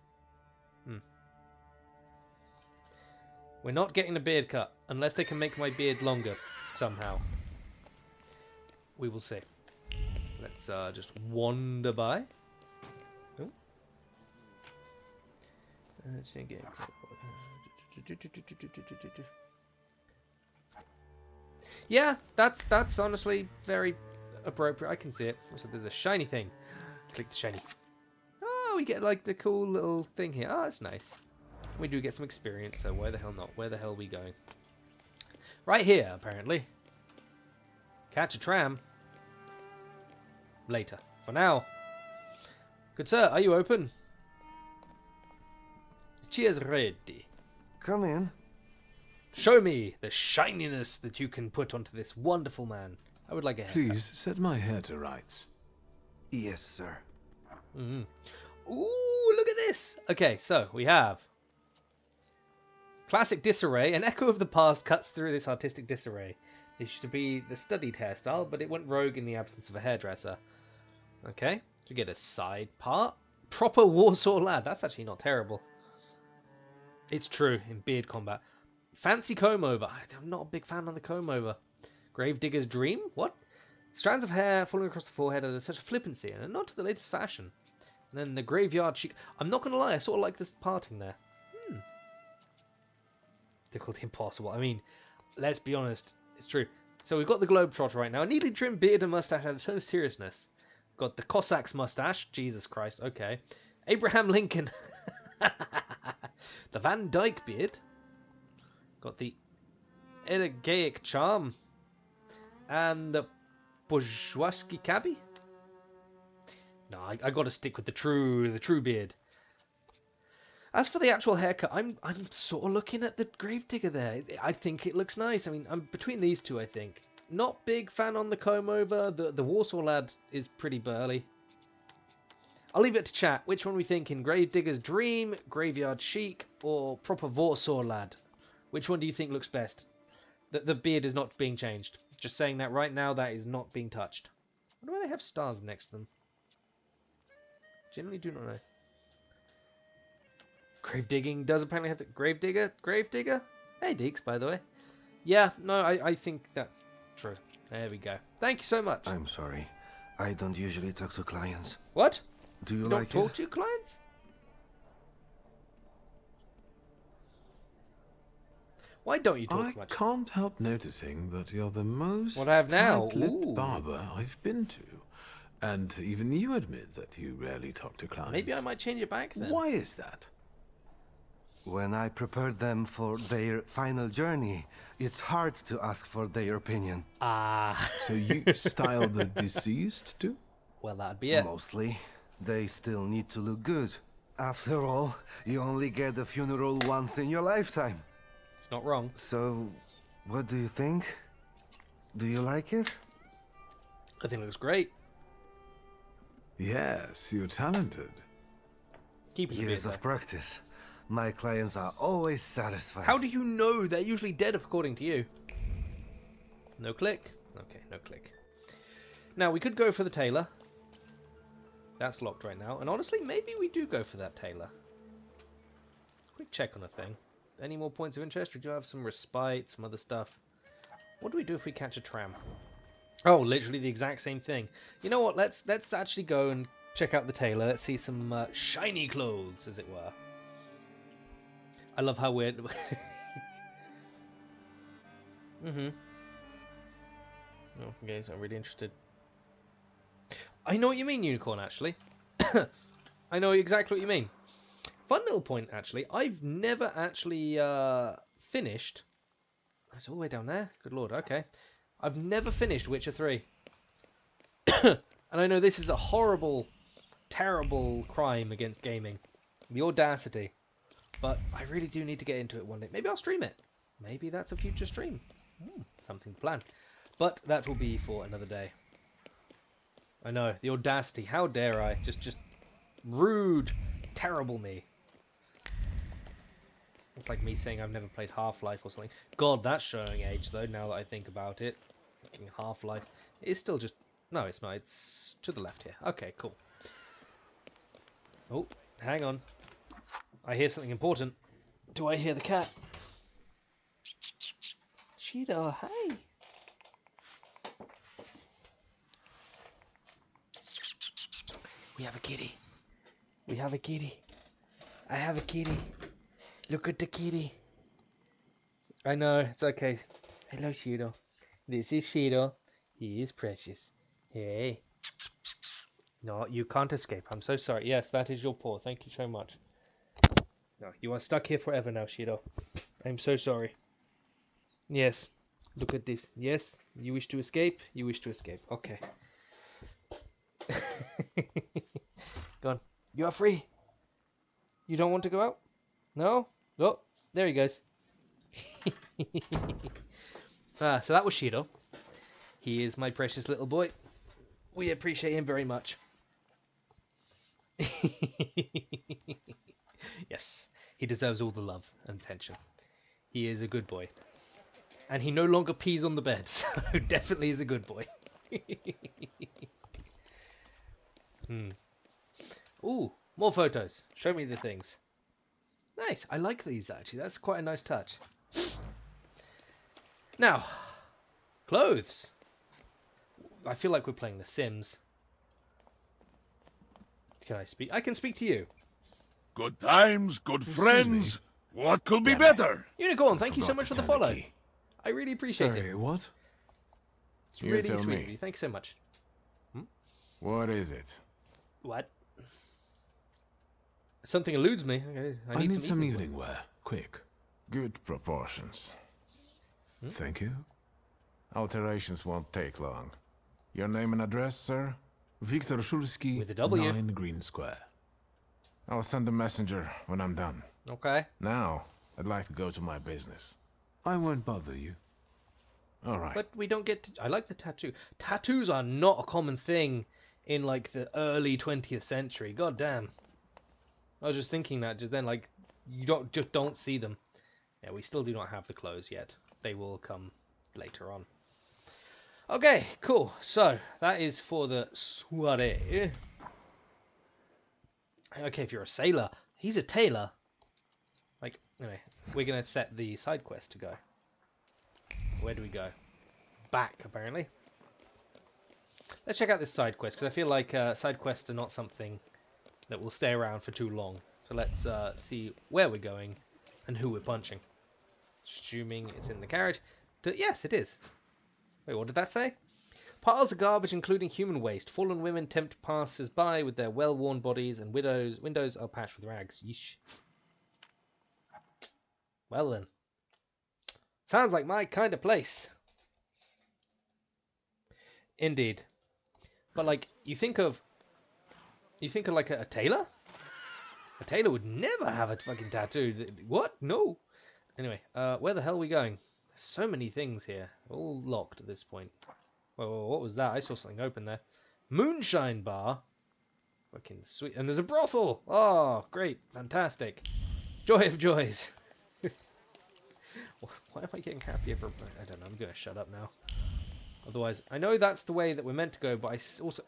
We're not getting a beard cut, unless they can make my beard longer, somehow. We will see. Let's just wander by. Oh. Yeah, that's honestly very appropriate. I can see it. So there's a shiny thing. Click the shiny. Oh, we get like the cool little thing here. Oh, that's nice. We do get some experience, so why the hell not? Where the hell are we going? Right here, apparently. Catch a tram. Later. For now. Good sir, are you open? Cheers ready. Come in. Show me the shininess that you can put onto this wonderful man. I would like a haircut. Please set my hair to rights. Yes, sir. Ooh, look at this. Okay, so we have classic disarray. An echo of the past cuts through this artistic disarray. This used to be the studied hairstyle, but it went rogue in the absence of a hairdresser. Okay, we get a side part. Proper Warsaw lad. That's actually not terrible. It's true, in beard combat. Fancy comb over. I'm not a big fan of the comb over. Gravedigger's dream? What? Strands of hair falling across the forehead at a touch of flippancy, and not to the latest fashion. And then the graveyard chic. I'm not going to lie, I sort of like this parting there. Difficulty impossible. I mean, let's be honest. It's true. So we've got the Globetrotter right now. A neatly trimmed beard and mustache had a tone of seriousness. Got the Cossack's mustache. Jesus Christ. Okay. Abraham Lincoln. The Van Dyke beard. Got the Elegaic charm. And the Bourgeoisie cabby. No, I got to stick with the true beard. As for the actual haircut, I'm sort of looking at the Gravedigger there. I think it looks nice. I mean, I'm between these two, I think. Not big fan on the comb over. The Warsaw lad is pretty burly. I'll leave it to chat. Which one we thinking? Gravedigger's dream, graveyard chic, or proper Warsaw lad? Which one do you think looks best? The beard is not being changed. Just saying that right now, that is not being touched. I wonder why they have stars next to them. Generally do not know. Gravedigging does apparently have the... Gravedigger? Hey, Deeks, by the way. Yeah, no, I think that's true. There we go. Thank you so much. I'm sorry. I don't usually talk to clients. What? Do you You like don't talk it? to your clients? Why don't you talk I much? can't help noticing that you're the most What I have now? tight-lipped Ooh. barber I've been to. And even you admit that you rarely talk to clients. Maybe I might change it back then. Why is that? When I prepared them for their final journey, it's hard to ask for their opinion. Ah. So you style the deceased too? Well, that'd be it. Mostly. They still need to look good. After all, you only get a funeral once in your lifetime. It's not wrong. So, what do you think? Do you like it? I think it looks great. Yes, you're talented. Keep it a Years bit, of though. practice. My clients are always satisfied. How do you know? They're usually dead according to you. No click? Okay, no click. Now, we could go for the tailor. That's locked right now. And honestly, maybe we do go for that tailor. Quick check on a thing. Any more points of interest? We do have some respite, some other stuff. What do we do if we catch a tram? Oh, literally the exact same thing. You know what? Let's actually go and check out the tailor. Let's see some shiny clothes, as it were. I love how weird... Mm-hmm. Oh, okay, so I'm really interested. I know what you mean, Unicorn, actually. I know exactly what you mean. Fun little point, actually. I've never actually finished... It's all the way down there? Good lord, okay. I've never finished Witcher 3. And I know this is a horrible, terrible crime against gaming. The audacity. But I really do need to get into it one day. Maybe I'll stream it. Maybe that's a future stream. Something to plan. But that will be for another day. I know, the audacity. How dare I? Just Rude. Terrible me. It's like me saying I've never played Half-Life or something. God, that's showing age, though, now that I think about it. Half-Life. It's still just... No, it's not. It's to the left here. Okay, cool. Oh, hang on. I hear something important. Do I hear the cat? Cheetah, hey! We have a kitty. We have a kitty. I have a kitty. Look at the kitty. I know, it's okay. Hello, Shido. This is Shido. He is precious. Hey. No, you can't escape. I'm so sorry. Yes, that is your paw. Thank you so much. No, you are stuck here forever now, Shido. I'm so sorry. Yes. Look at this. Yes, you wish to escape? You wish to escape. Okay. Go on. You are free. You don't want to go out? No? Oh, there he goes. So that was Shido. He is my precious little boy. We appreciate him very much. Yes, he deserves all the love and attention. He is a good boy. And he no longer pees on the bed, so definitely is a good boy. Ooh, more photos. Show me the things. Nice, I like these actually. That's quite a nice touch. Now, clothes. I feel like we're playing The Sims. Can I speak? I can speak to you. Good times, good friends. What could be better? Unicorn, thank you so much for the follow. I really appreciate it. What? It's really sweet of you. Thanks so much. What is it? What? Something eludes me. Okay, I need some evening wear. Quick. Good proportions. Thank you. Alterations won't take long. Your name and address, sir? Viktor Shulsky, with a W. 9 Green Square. I'll send a messenger when I'm done. Okay. Now, I'd like to go to my business. I won't bother you. All right. But we don't get to... I like the tattoo. Tattoos are not a common thing in, like, the early 20th century. God damn. I was just thinking that just then, like, you don't see them. Yeah, we still do not have the clothes yet. They will come later on. Okay, cool. So, that is for the soiree. Okay, if you're a sailor, he's a tailor. Like, anyway, we're going to set the side quest to go. Where do we go? Back, apparently. Let's check out this side quest, because I feel like side quests are not something that will stay around for too long. So let's see where we're going and who we're punching. Assuming it's in the carriage. Yes, it is. Wait, what did that say? Piles of garbage, including human waste. Fallen women tempt passers-by with their well-worn bodies, and windows are patched with rags. Yeesh. Well then. Sounds like my kind of place. Indeed. But like, you think of like a tailor? A tailor would never have a fucking tattoo. What? No. Anyway, where the hell are we going? There's so many things here. All locked at this point. Whoa, what was that? I saw something open there. Moonshine bar. Fucking sweet. And there's a brothel. Oh, great. Fantastic. Joy of joys. Why am I getting happy for... I don't know. I'm going to shut up now. Otherwise, I know that's the way that we're meant to go, but I also...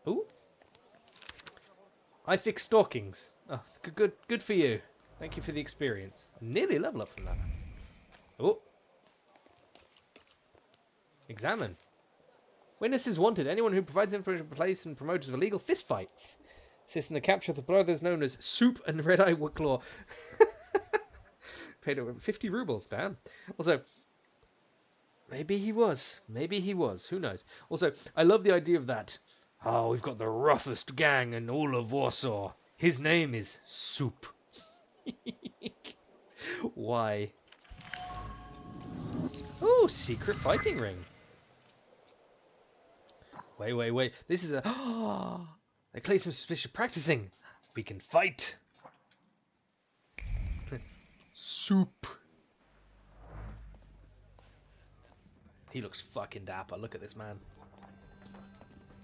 Ooh. I fix stockings. Oh, good for you. Thank you for the experience. Nearly level up from that. Oh. Examine. Witnesses wanted. Anyone who provides information for place and promoters of illegal fistfights. Assist in the capture of the brothers known as Soup and Red Eye Claw. Paid over 50 rubles, damn. Also, maybe he was. Maybe he was. Who knows? Also, I love the idea of that. Oh, we've got the roughest gang in all of Warsaw. His name is Soup. Why? Oh, secret fighting ring. Wait. This is a... They claim some suspicious practicing. We can fight. Soup. He looks fucking dapper. Look at this man.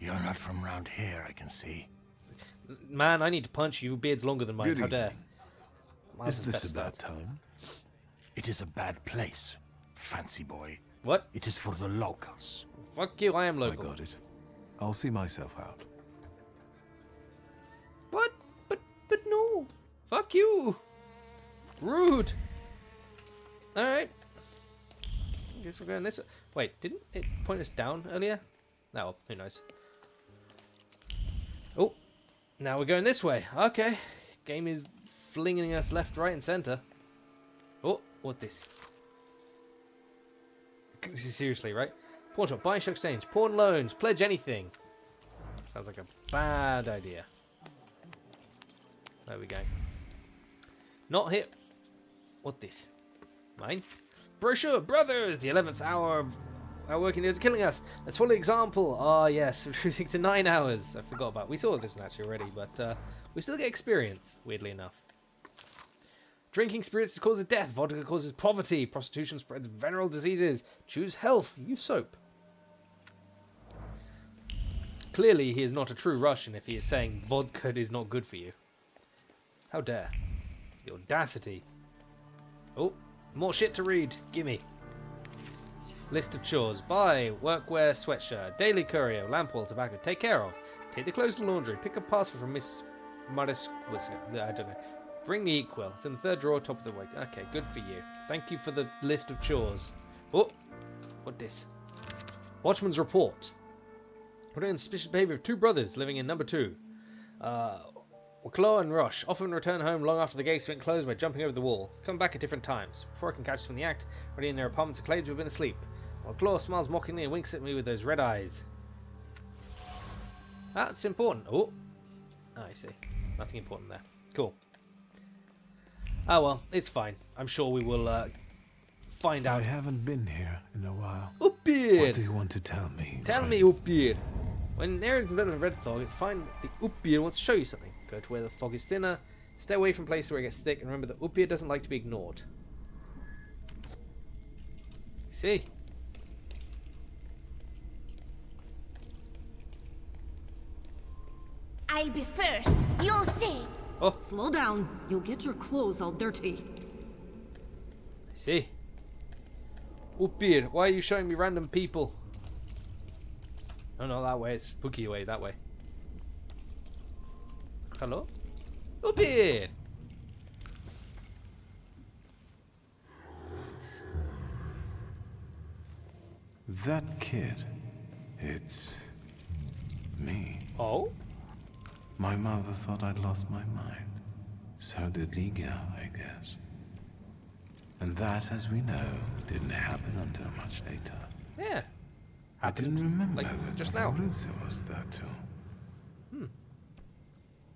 You're not from round here, I can see. Man, I need to punch you. Your beard's longer than mine. Good How dare. evening. Miles Is this better a bad start. time? It is a bad place, fancy boy. What? It is for the locals. Fuck you, I am I local. got it. I'll see myself out. What? But no. Fuck you. Rude. Alright. I guess we're going this way. Wait, didn't it point us down earlier? No, who knows. Oh, now we're going this way. Okay. Game is flinging us left, right, and centre. Oh, what this? Seriously, right? Pawn shop, buy, exchange, pawn loans, pledge anything. Sounds like a bad idea. There we go. Not here. What this? Mine? Brochure, brothers! The 11th hour of our working days are killing us. Let's follow the example. Ah, yes, reducing to 9 hours. I forgot about. We saw this actually already, but we still get experience. Weirdly enough. Drinking spirits causes death. Vodka causes poverty. Prostitution spreads venereal diseases. Choose health. Use soap. Clearly, he is not a true Russian if he is saying vodka is not good for you. How dare. The audacity. Oh, more shit to read. Gimme. List of chores. Buy, workwear, sweatshirt, daily courier, lamp oil, tobacco. Take care of. Take the clothes to the laundry. Pick up parcel from Miss Maris. I don't know. Bring the equal. It's in the third drawer, top of the weight. Okay, good for you. Thank you for the list of chores. Oh, what this? Watchman's report. Reporting suspicious behavior of two brothers living in number 2. Claw and Rush often return home long after the gates have been closed by jumping over the wall. Come back at different times. Before I can catch them in the act, already in their apartments are claimed to have been asleep. While Claw smiles mockingly and winks at me with those red eyes. That's important. Oh, I see. Nothing important there. Cool. Oh well, it's fine. I'm sure we will find out. I haven't been here in a while. Uppbeard! What do you want to tell me? Tell me, Uppbeard. When there is a little red fog, it's fine that the Uppbeard wants to show you something. Go to where the fog is thinner, stay away from places where it gets thick, and remember that Uppbeard doesn't like to be ignored. See? I'll be first. You'll see. Oh. Slow down. You'll get your clothes all dirty. I see. Uppbeard, why are you showing me random people? No, not that way. It's spooky way, that way. Hello? Uppbeard! That kid. It's me. Oh? My mother thought I'd lost my mind. So did Liga, I guess. And that, as we know, didn't happen until much later. Yeah. I didn't remember like, that just now. Maurizio was there too.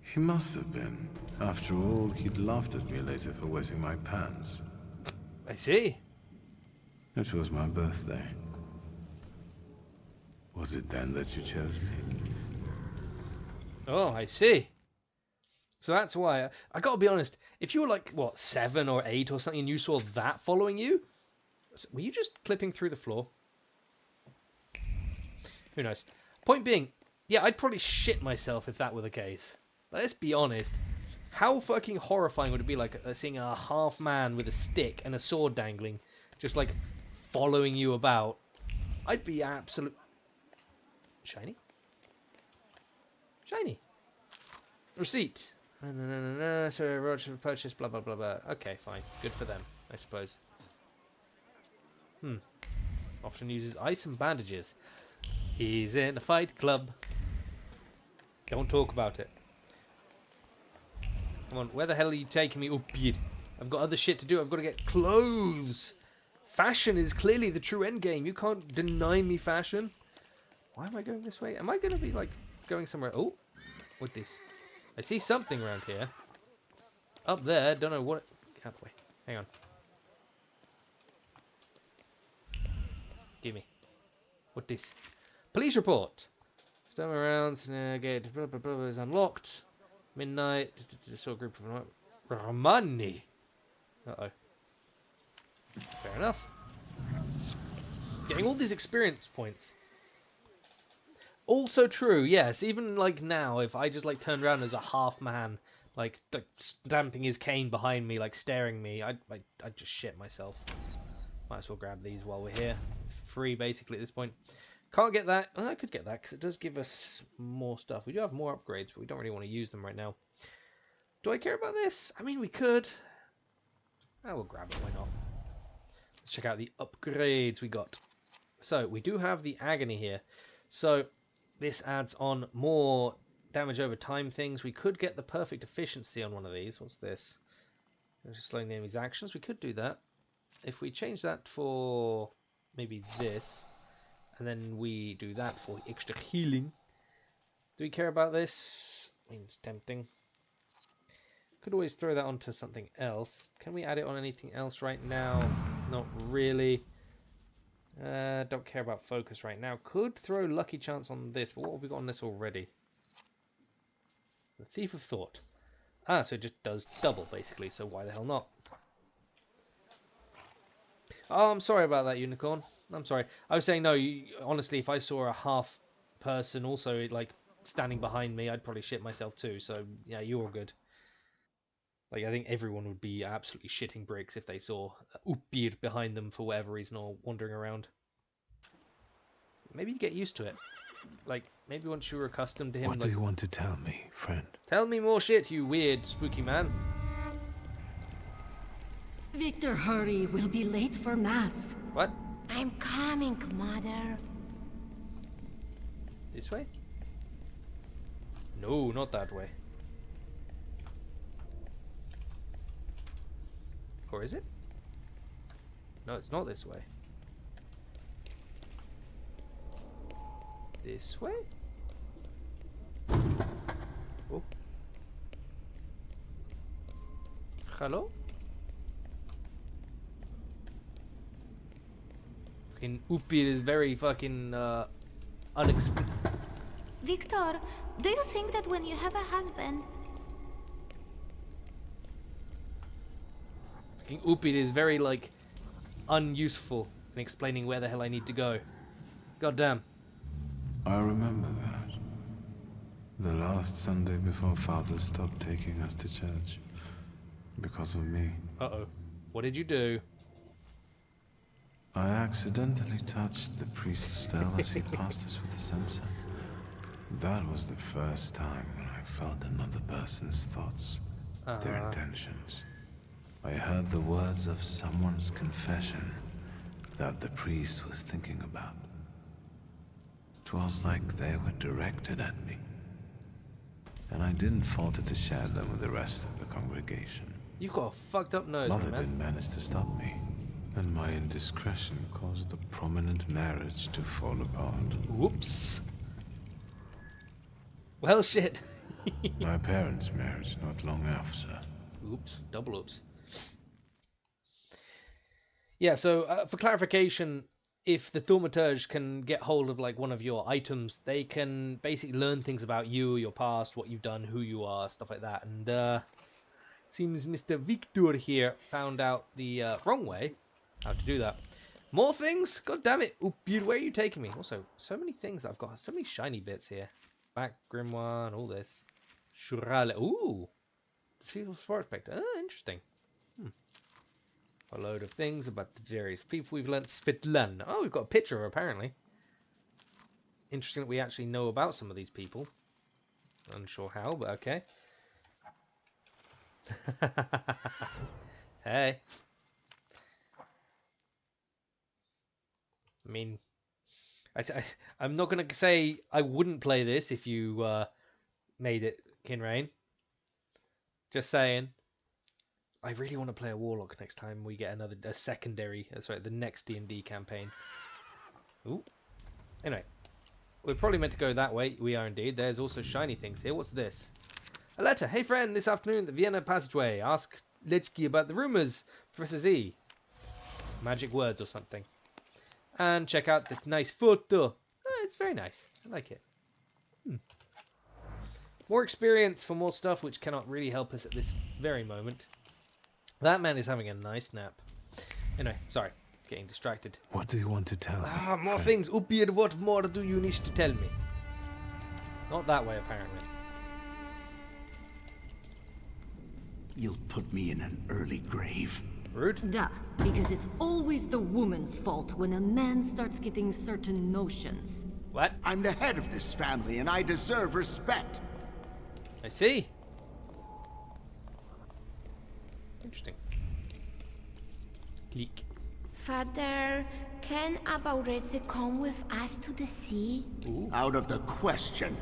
He must have been. After all, he'd laughed at me later for wetting my pants. I see. It was my birthday. Was it then that you chose me? Oh, I see. So that's why. I gotta be honest, if you were like, what, 7 or 8 or something and you saw that following you, were you just clipping through the floor? Who knows? Point being, yeah, I'd probably shit myself if that were the case. But let's be honest. How fucking horrifying would it be like seeing a half man with a stick and a sword dangling, just like following you about? I'd be absolute... Shiny? Shiny. Receipt. Sorry, Roger purchase, blah, blah, blah, blah. Okay, fine. Good for them, I suppose. Often uses ice and bandages. He's in a fight club. Don't talk about it. Come on, where the hell are you taking me? Uppbeard. I've got other shit to do. I've got to get clothes. Fashion is clearly the true end game. You can't deny me fashion. Why am I going this way? Am I going to be, like, going somewhere? Oh, what this? I see something around here. Up there. Don't know what... Can't wait. Hang on. Give me. What this? Police report. Storm around. Gate blah, blah, blah, is unlocked. Midnight. Saw a group of Romani. Uh-oh. Fair enough. Getting all these experience points. Also true, yes. Even like now, if I just like turned around as a half man, like stamping his cane behind me, like staring me, I'd just shit myself. Might as well grab these while we're here. It's free basically at this point. Can't get that. Oh, I could get that because it does give us more stuff. We do have more upgrades, but we don't really want to use them right now. Do I care about this? I mean, we could. I will grab it. Why not? Let's check out the upgrades we got. So we do have the agony here. So this adds on more damage over time things. We could get the perfect efficiency on one of these. What's this? Just slowing the enemy's actions. We could do that. If we change that for maybe this. And then we do that for extra healing. Do we care about this? I mean, it's tempting. Could always throw that onto something else. Can we add it on anything else right now? Not really. Don't care about focus right now. Could throw lucky chance on this, but what have we got on this already? The Thief of Thought. Ah, so it just does double, basically, so why the hell not? Oh, I'm sorry about that, Unicorn. I'm sorry. I was saying, no, honestly, if I saw a half person also, like, standing behind me, I'd probably shit myself too, so, yeah, you're all good. Like, I think everyone would be absolutely shitting bricks if they saw Upir behind them for whatever reason or wandering around. Maybe you get used to it. Like, maybe once you were accustomed to him... What do you want to tell me, friend? Tell me more shit, you weird, spooky man. Viktor, hurry. We'll be late for Mass. What? I'm coming, Mother. This way? No, not that way. Or is it? No, it's not this way. This way? Oh. Hello? Fucking Upir is very fucking unexpected. Viktor, do you think that when you have a husband... Fucking Upir is very, like, unuseful in explaining where the hell I need to go. God damn. I remember that. The last Sunday before Father stopped taking us to church. Because of me. Uh-oh. What did you do? I accidentally touched the priest's stele as he passed us with a censer. That was the first time when I felt another person's thoughts, their intentions. I heard the words of someone's confession that the priest was thinking about. It was like they were directed at me. And I didn't falter to share them with the rest of the congregation. You've got a fucked up nose, Mother man. didn't manage to stop me. And my indiscretion caused the prominent marriage to fall apart. Whoops. Well, shit. My parents' marriage not long after. Oops. Double oops. Yeah, so for clarification, if the Thaumaturge can get hold of like one of your items, they can basically learn things about you, your past, what you've done, who you are, stuff like that. And seems Mr. Viktor here found out the wrong way how to do that. More things? God damn it. Oop, where are you taking me? Also, so many things that I've got. So many shiny bits here. Back grimoire and all this. Shurale. Ooh. The Feeble Sports Spectre. Oh, interesting. A load of things about the various people we've learnt. Svitlan. Oh, we've got a picture of her, apparently. Interesting that we actually know about some of these people. Unsure how, but okay. Hey. I mean, I'm not going to say I wouldn't play this if you made it, Kinrain. Just saying. I really want to play a Warlock next time we get a secondary, sorry, the next D&D campaign. Ooh. Anyway, we're probably meant to go that way. We are indeed. There's also shiny things here. What's this? A letter. Hey friend, this afternoon at the Vienna Passageway. Ask Lechki about the rumors. Professor Z. Magic words or something. And check out the nice photo. Oh, it's very nice. I like it. More experience for more stuff, which cannot really help us at this very moment. That man is having a nice nap. Anyway, sorry. Getting distracted. What do you want to tell me? More things. Upir, what more do you need to tell me? Not that way, apparently. You'll put me in an early grave. Rude. Duh, because it's always the woman's fault when a man starts getting certain notions. What? I'm the head of this family, and I deserve respect. I see. Interesting. Click. Father, can Abauretse come with us to the sea? Ooh. Out of the question.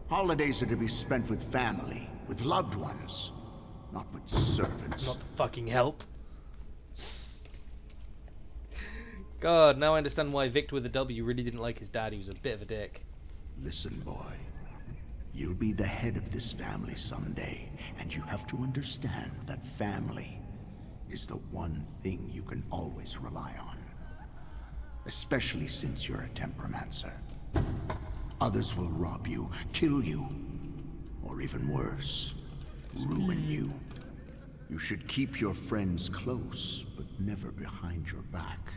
Holidays are to be spent with family, with loved ones, not with servants. Not the fucking help. God, now I understand why Victor with a W really didn't like his dad. He was a bit of a dick. Listen, boy. You'll be the head of this family someday, and you have to understand that family is the one thing you can always rely on. Especially since you're a temperamencer. Others will rob you, kill you, or even worse, ruin you. You should keep your friends close, but never behind your back.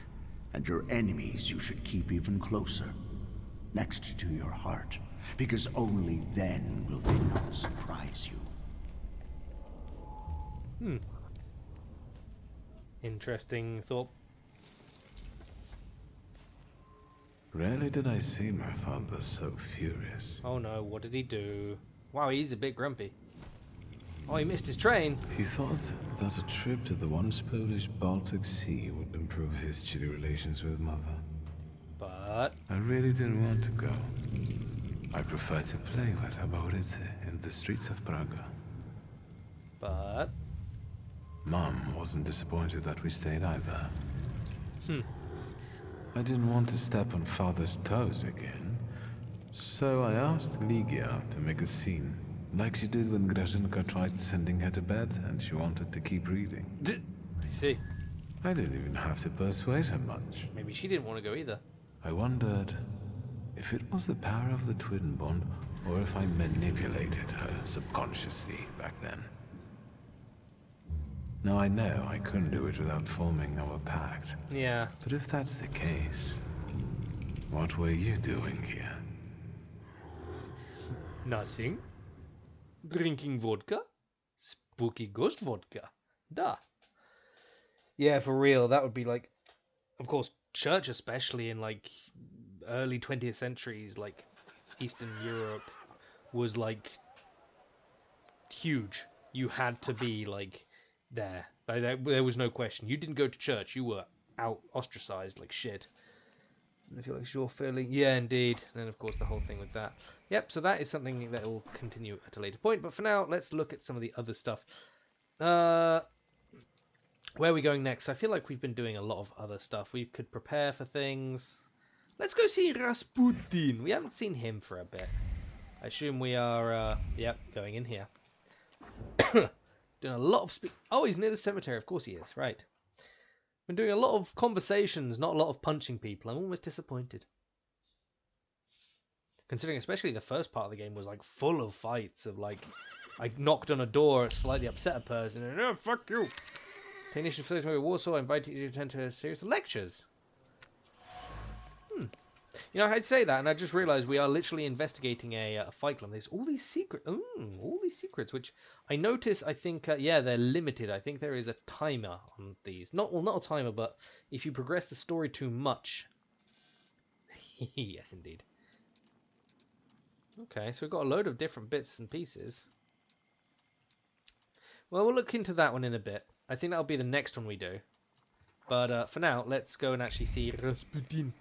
And your enemies you should keep even closer, next to your heart, because only then will they not surprise you. Interesting thought. Rarely did I see my father so furious. Oh no, what did he do? Wow, he's a bit grumpy. Oh, he missed his train. He thought that a trip to the once Polish Baltic Sea would improve his chilly relations with Mother. But I really didn't want to go. I prefer to play with Abauretse in the streets of Praga. But Mom wasn't disappointed that we stayed either. Hmm. I didn't want to step on Father's toes again, so I asked Ligia to make a scene, like she did when Grażynka tried sending her to bed and she wanted to keep reading. I see. I didn't even have to persuade her much. Maybe she didn't want to go either. I wondered if it was the power of the twin bond or if I manipulated her subconsciously back then. Now I know I couldn't do it without forming our pact. Yeah. But if that's the case, what were you doing here? Nothing. Drinking vodka? Spooky ghost vodka. Da. Yeah, for real, that would be like, of course, church especially in like early 20th centuries, like Eastern Europe was like huge. You had to be like there. There was no question. You didn't go to church, you were out ostracized like shit. I feel like you're fairly... Yeah, indeed. And then, of course, the whole thing with that. Yep, so that is something that will continue at a later point. But for now, let's look at some of the other stuff. Where are we going next? I feel like we've been doing a lot of other stuff. We could prepare for things. Let's go see Rasputin. We haven't seen him for a bit. I assume we are, yep, going in here. Doing a lot of... Oh, he's near the cemetery. Of course he is. Right. Been doing a lot of conversations, not a lot of punching people. I'm almost disappointed. Considering especially the first part of the game was like full of fights of like, I knocked on a door, slightly upset a person, and oh, fuck you. Technician affiliated with Warsaw, I invite you to attend to a series of lectures. You know, I'd say that, and I just realised we are literally investigating a fight club. There's all these secrets. All these secrets, which I notice. I think, yeah, they're limited. I think there is a timer on these. Not a timer, but if you progress the story too much. Yes, indeed. Okay, so we've got a load of different bits and pieces. Well, we'll look into that one in a bit. I think that'll be the next one we do. But for now, let's go and actually see Rasputin.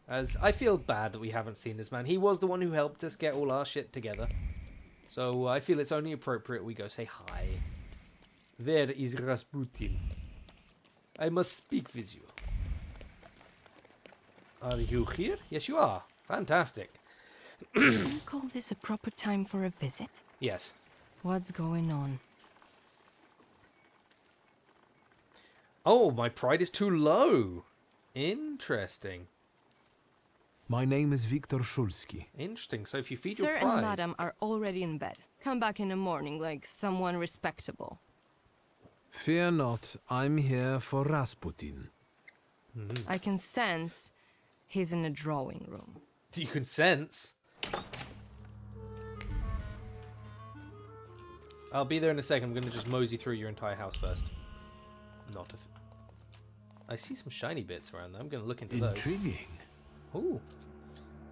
As I feel bad that we haven't seen this man. He was the one who helped us get all our shit together. So I feel it's only appropriate we go say hi. Where is Rasputin? I must speak with you. Are you here? Yes, you are. Fantastic. Do you call this a proper time for a visit? Yes. What's going on? Oh, my pride is too low. Interesting. My name is Viktor Szulski. Interesting. So if you feed Sir your pride... and Madam are already in bed. Come back in the morning like someone respectable. Fear not, I'm here for Rasputin. I can sense he's in the drawing room. You can sense? I'll be there in a second. I'm going to just mosey through your entire house first. Not a... I see some shiny bits around there. I'm going to look into those. Intriguing. Ooh.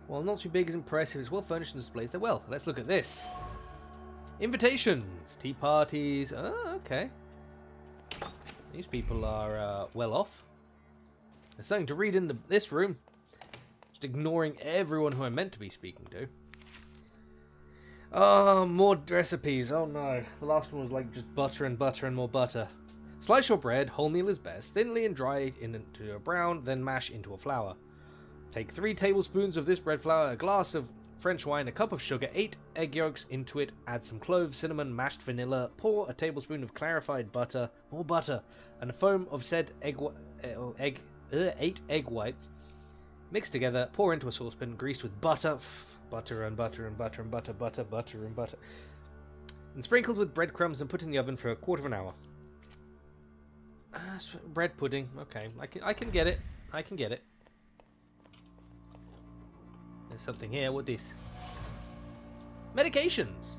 Well, not too big is impressive. It's well furnished and displays their wealth. Let's look at this. Invitations. Tea parties. Oh, okay. These people are well off. There's something to read in this room. Just ignoring everyone who I'm meant to be speaking to. Oh, more recipes. Oh no. The last one was like just butter and butter and more butter. Slice your bread, wholemeal is best, thinly and dry it into a brown, then mash into a flour. Take 3 tablespoons of this bread flour, a glass of French wine, a cup of sugar, 8 egg yolks into it, add some cloves, cinnamon, mashed vanilla, pour a tablespoon of clarified butter, more butter, and a foam of said 8 egg whites. Mix together, pour into a saucepan greased with butter, butter and butter and butter and butter, butter and butter, and sprinkled with breadcrumbs and put in the oven for a quarter of an hour. Bread pudding. Okay, I can get it. I can get it. There's something here. What this? Medications.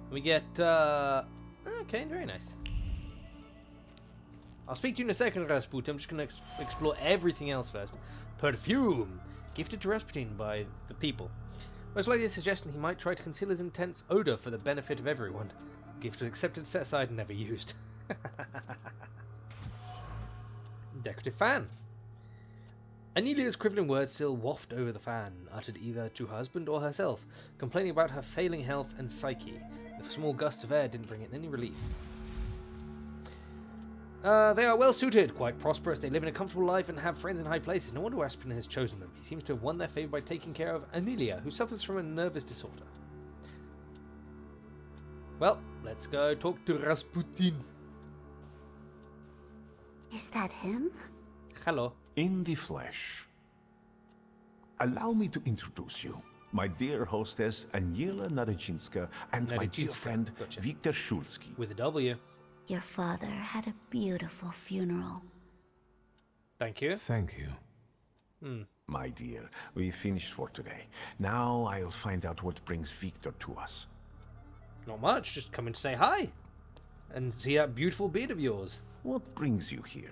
We get. Okay, very nice. I'll speak to you in a second, Rasputin. I'm just going to explore everything else first. Perfume. Gifted to Rasputin by the people. Most likely a suggestion he might try to conceal his intense odor for the benefit of everyone. Gift was accepted, set aside, and never used. Decorative fan. Anelia's quivering words still waft over the fan, uttered either to her husband or herself, complaining about her failing health and psyche. The small gust of air didn't bring it any relief. They are well suited, quite prosperous, they live in a comfortable life and have friends in high places. No wonder Rasputin has chosen them. He seems to have won their favour by taking care of Anelia, who suffers from a nervous disorder. Well, let's go talk to Rasputin. Is that him? Hello. In the flesh. Allow me to introduce you. My dear hostess, Aniela Naradzinska, and my dear friend, Viktor Shulski. With a W. Your father had a beautiful funeral. Thank you. Thank you. My dear, we finished for today. Now I'll find out what brings Viktor to us. Not much, just come and say hi. And see that beautiful beard of yours. What brings you here?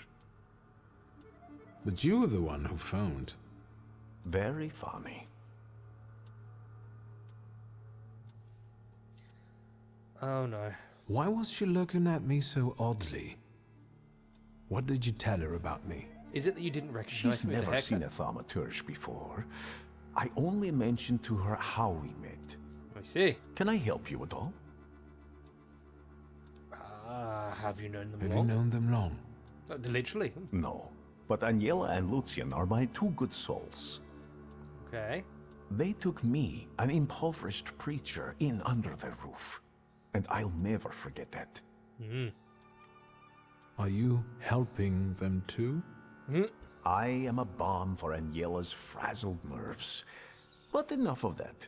But you were the one who phoned. Very funny. Oh no. Why was she looking at me so oddly? What did you tell her about me? Is it that you didn't recognize She's me with the never seen haircut? a Thaumaturge before. I only mentioned to her how we met. I see. Can I help you at all? Have you known them Have long? you known them long? Literally. No, but Aniela and Lucian are my 2 good souls. Okay. They took me, an impoverished preacher, in under their roof. And I'll never forget that. Are you helping them too? I am a balm for Aniela's frazzled nerves. But enough of that.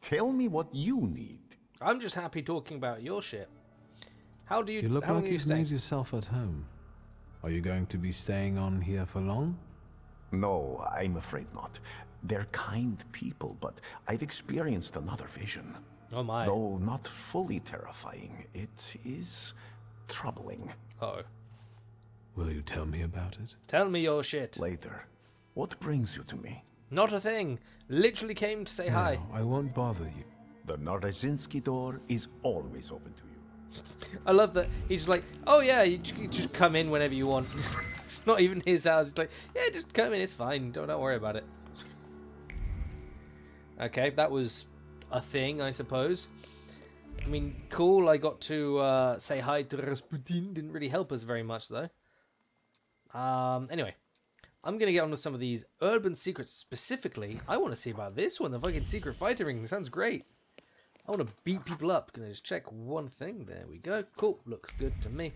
Tell me what you need. I'm just happy talking about your shit. How do you... You look how long like are you you've staying? made yourself at home. Are you going to be staying on here for long? No, I'm afraid not. They're kind people, but I've experienced another vision. Oh my. Though not fully terrifying, it is troubling. Uh-oh. Will you tell me about it? Tell me your shit. Later. What brings you to me? Not a thing. Literally came to say hi. No, I won't bother you. The Naradzinski door is always open to you. I love that he's just like, oh yeah, you just come in whenever you want. It's not even his house. It's like, yeah, just come in, it's fine. Don't worry about it. Okay, that was a thing, I suppose. I mean, cool, I got to say hi to Rasputin. Didn't really help us very much, though. Anyway, I'm going to get on to some of these urban secrets. Specifically, I want to see about this one, the fucking secret fighter ring. Sounds great. I want to beat people up. Gonna just check one thing. There we go. Cool. Looks good to me.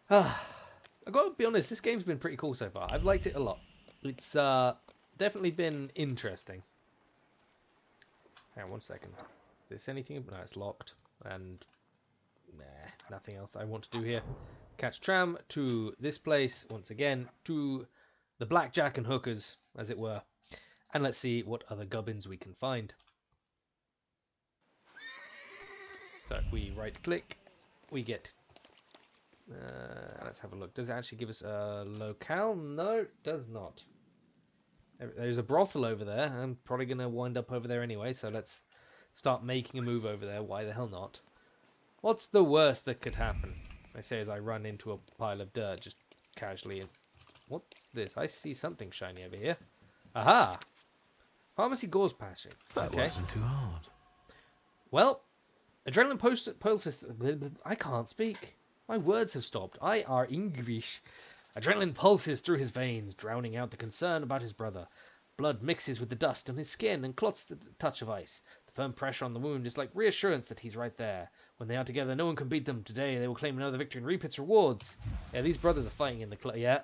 I've got to be honest, this game's been pretty cool so far. I've liked it a lot. It's definitely been interesting. Hang on 1 second. Is this anything? No, it's locked. And nah, nothing else that I want to do here. Catch tram to this place. Once again, to the blackjack and hookers. as it were. And let's see what other gubbins we can find. So if we right click, we get... let's have a look. Does it actually give us a locale? No, it does not. There's a brothel over there. I'm probably going to wind up over there anyway, so let's start making a move over there. Why the hell not? What's the worst that could happen? I say as I run into a pile of dirt just casually. What's this? I see something shiny over here. Aha! Pharmacy gauze passing. That wasn't too hard. Well, adrenaline pulses... I can't speak. My words have stopped. I are English. Adrenaline pulses through his veins, drowning out the concern about his brother. Blood mixes with the dust on his skin and clots the touch of ice. The firm pressure on the wound is like reassurance that he's right there. When they are together, no one can beat them. Today, they will claim another victory and reap its rewards. Yeah, these brothers are fighting in the club. Yeah.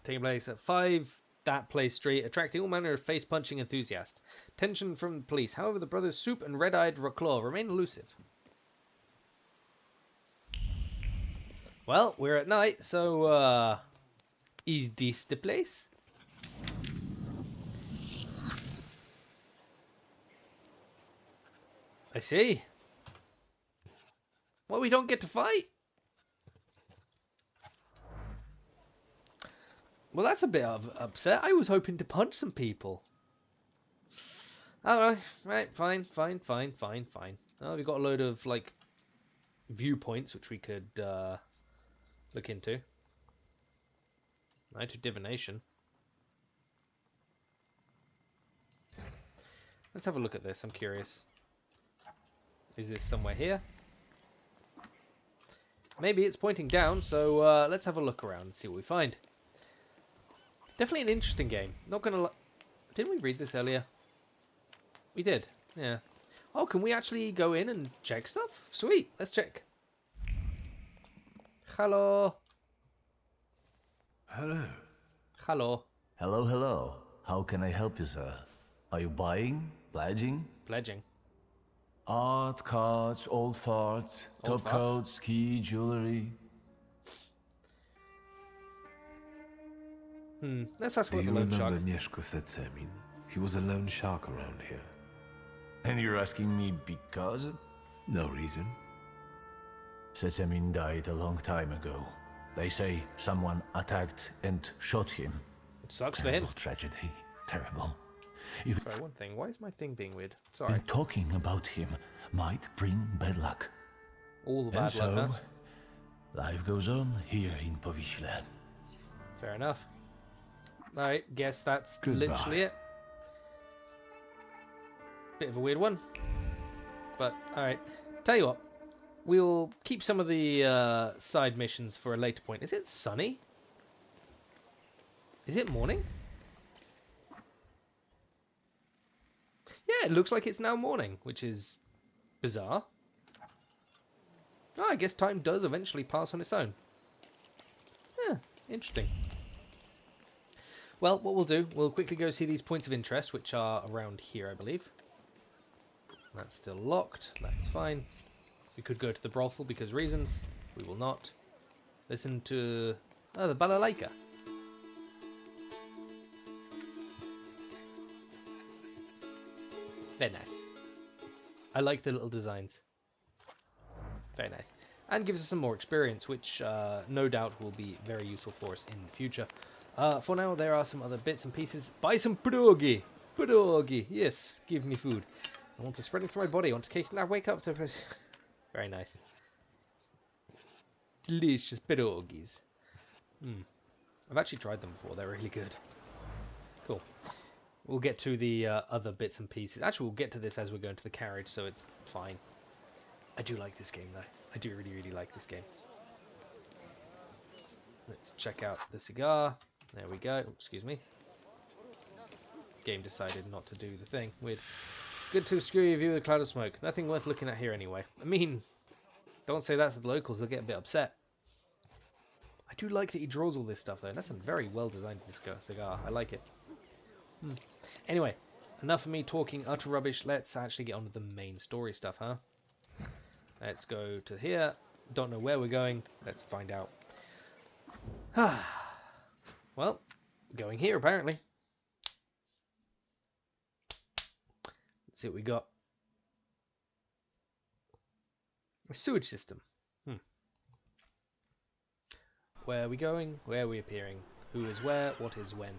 Taking place at 5 That Place Street, attracting all manner of face-punching enthusiasts. Tension from the police. However, the brothers Soup and Red-Eyed Claw remain elusive. Well, we're at night, so, is this the place? I see. Well, we don't get to fight? Well, that's a bit of upset. I was hoping to punch some people. Oh, right, fine. Oh, we've got a load of, like, viewpoints, which we could, look into. Night of Divination. Let's have a look at this. I'm curious. Is this somewhere here? Maybe it's pointing down, so let's have a look around and see what we find. Definitely an interesting game. Not gonna... Didn't we read this earlier? We did. Yeah. Oh, can we actually go in and check stuff? Sweet. Let's check. Hello. Hello. Hello. Hello, hello. How can I help you, sir? Are you buying? Pledging? Pledging. Art, cards, old farts, Old top farts? coats, ski, jewelry. Let's ask Do what the you loan shark... remember Mieszko Setsemin? He was a lone shark around here. And you're asking me because? No reason. Setsemin died a long time ago. They say someone attacked and shot him. It sucks for him. Terrible tragedy. Terrible. Sorry, one thing. Why is my thing being weird? Sorry. And talking about him might bring bad luck. All the And bad so, luck, huh? life goes on here in Powiśle. Fair enough. Alright, guess that's Goodbye. literally it. Bit of a weird one. But, alright. Tell you what. We'll keep some of the side missions for a later point. Is it sunny? Is it morning? Yeah, it looks like it's now morning, which is bizarre. Oh, I guess time does eventually pass on its own. Yeah, interesting. Well, what we'll do, we'll quickly go see these points of interest, which are around here, I believe. That's still locked. That's fine. We could go to the brothel because reasons. We will not. Listen to... Oh, the balalaika. Very nice. I like the little designs. Very nice. And gives us some more experience, which no doubt will be very useful for us in the future. For now, there are some other bits and pieces. Buy some pierogi! Pierogi! Yes, give me food. I want to spread it through my body. I want to cake. Now wake up. Very nice. Delicious pierogis. I've actually tried them before. They're really good. Cool. We'll get to the other bits and pieces. Actually, we'll get to this as we're going to the carriage, so it's fine. I do like this game, though. I do really, really like this game. Let's check out the cigar. There we go. Excuse me. Game decided not to do the thing. Weird. Good to screwy view of the cloud of smoke. Nothing worth looking at here anyway. I mean, don't say that to the locals. They'll get a bit upset. I do like that he draws all this stuff, though. That's a very well-designed cigar. I like it. Anyway, enough of me talking utter rubbish. Let's actually get on to the main story stuff, huh? Let's go to here. Don't know where we're going. Let's find out. Well, going here, apparently. see what we got. A sewage system. Where are we going? Where are we appearing? Who is where? What is when?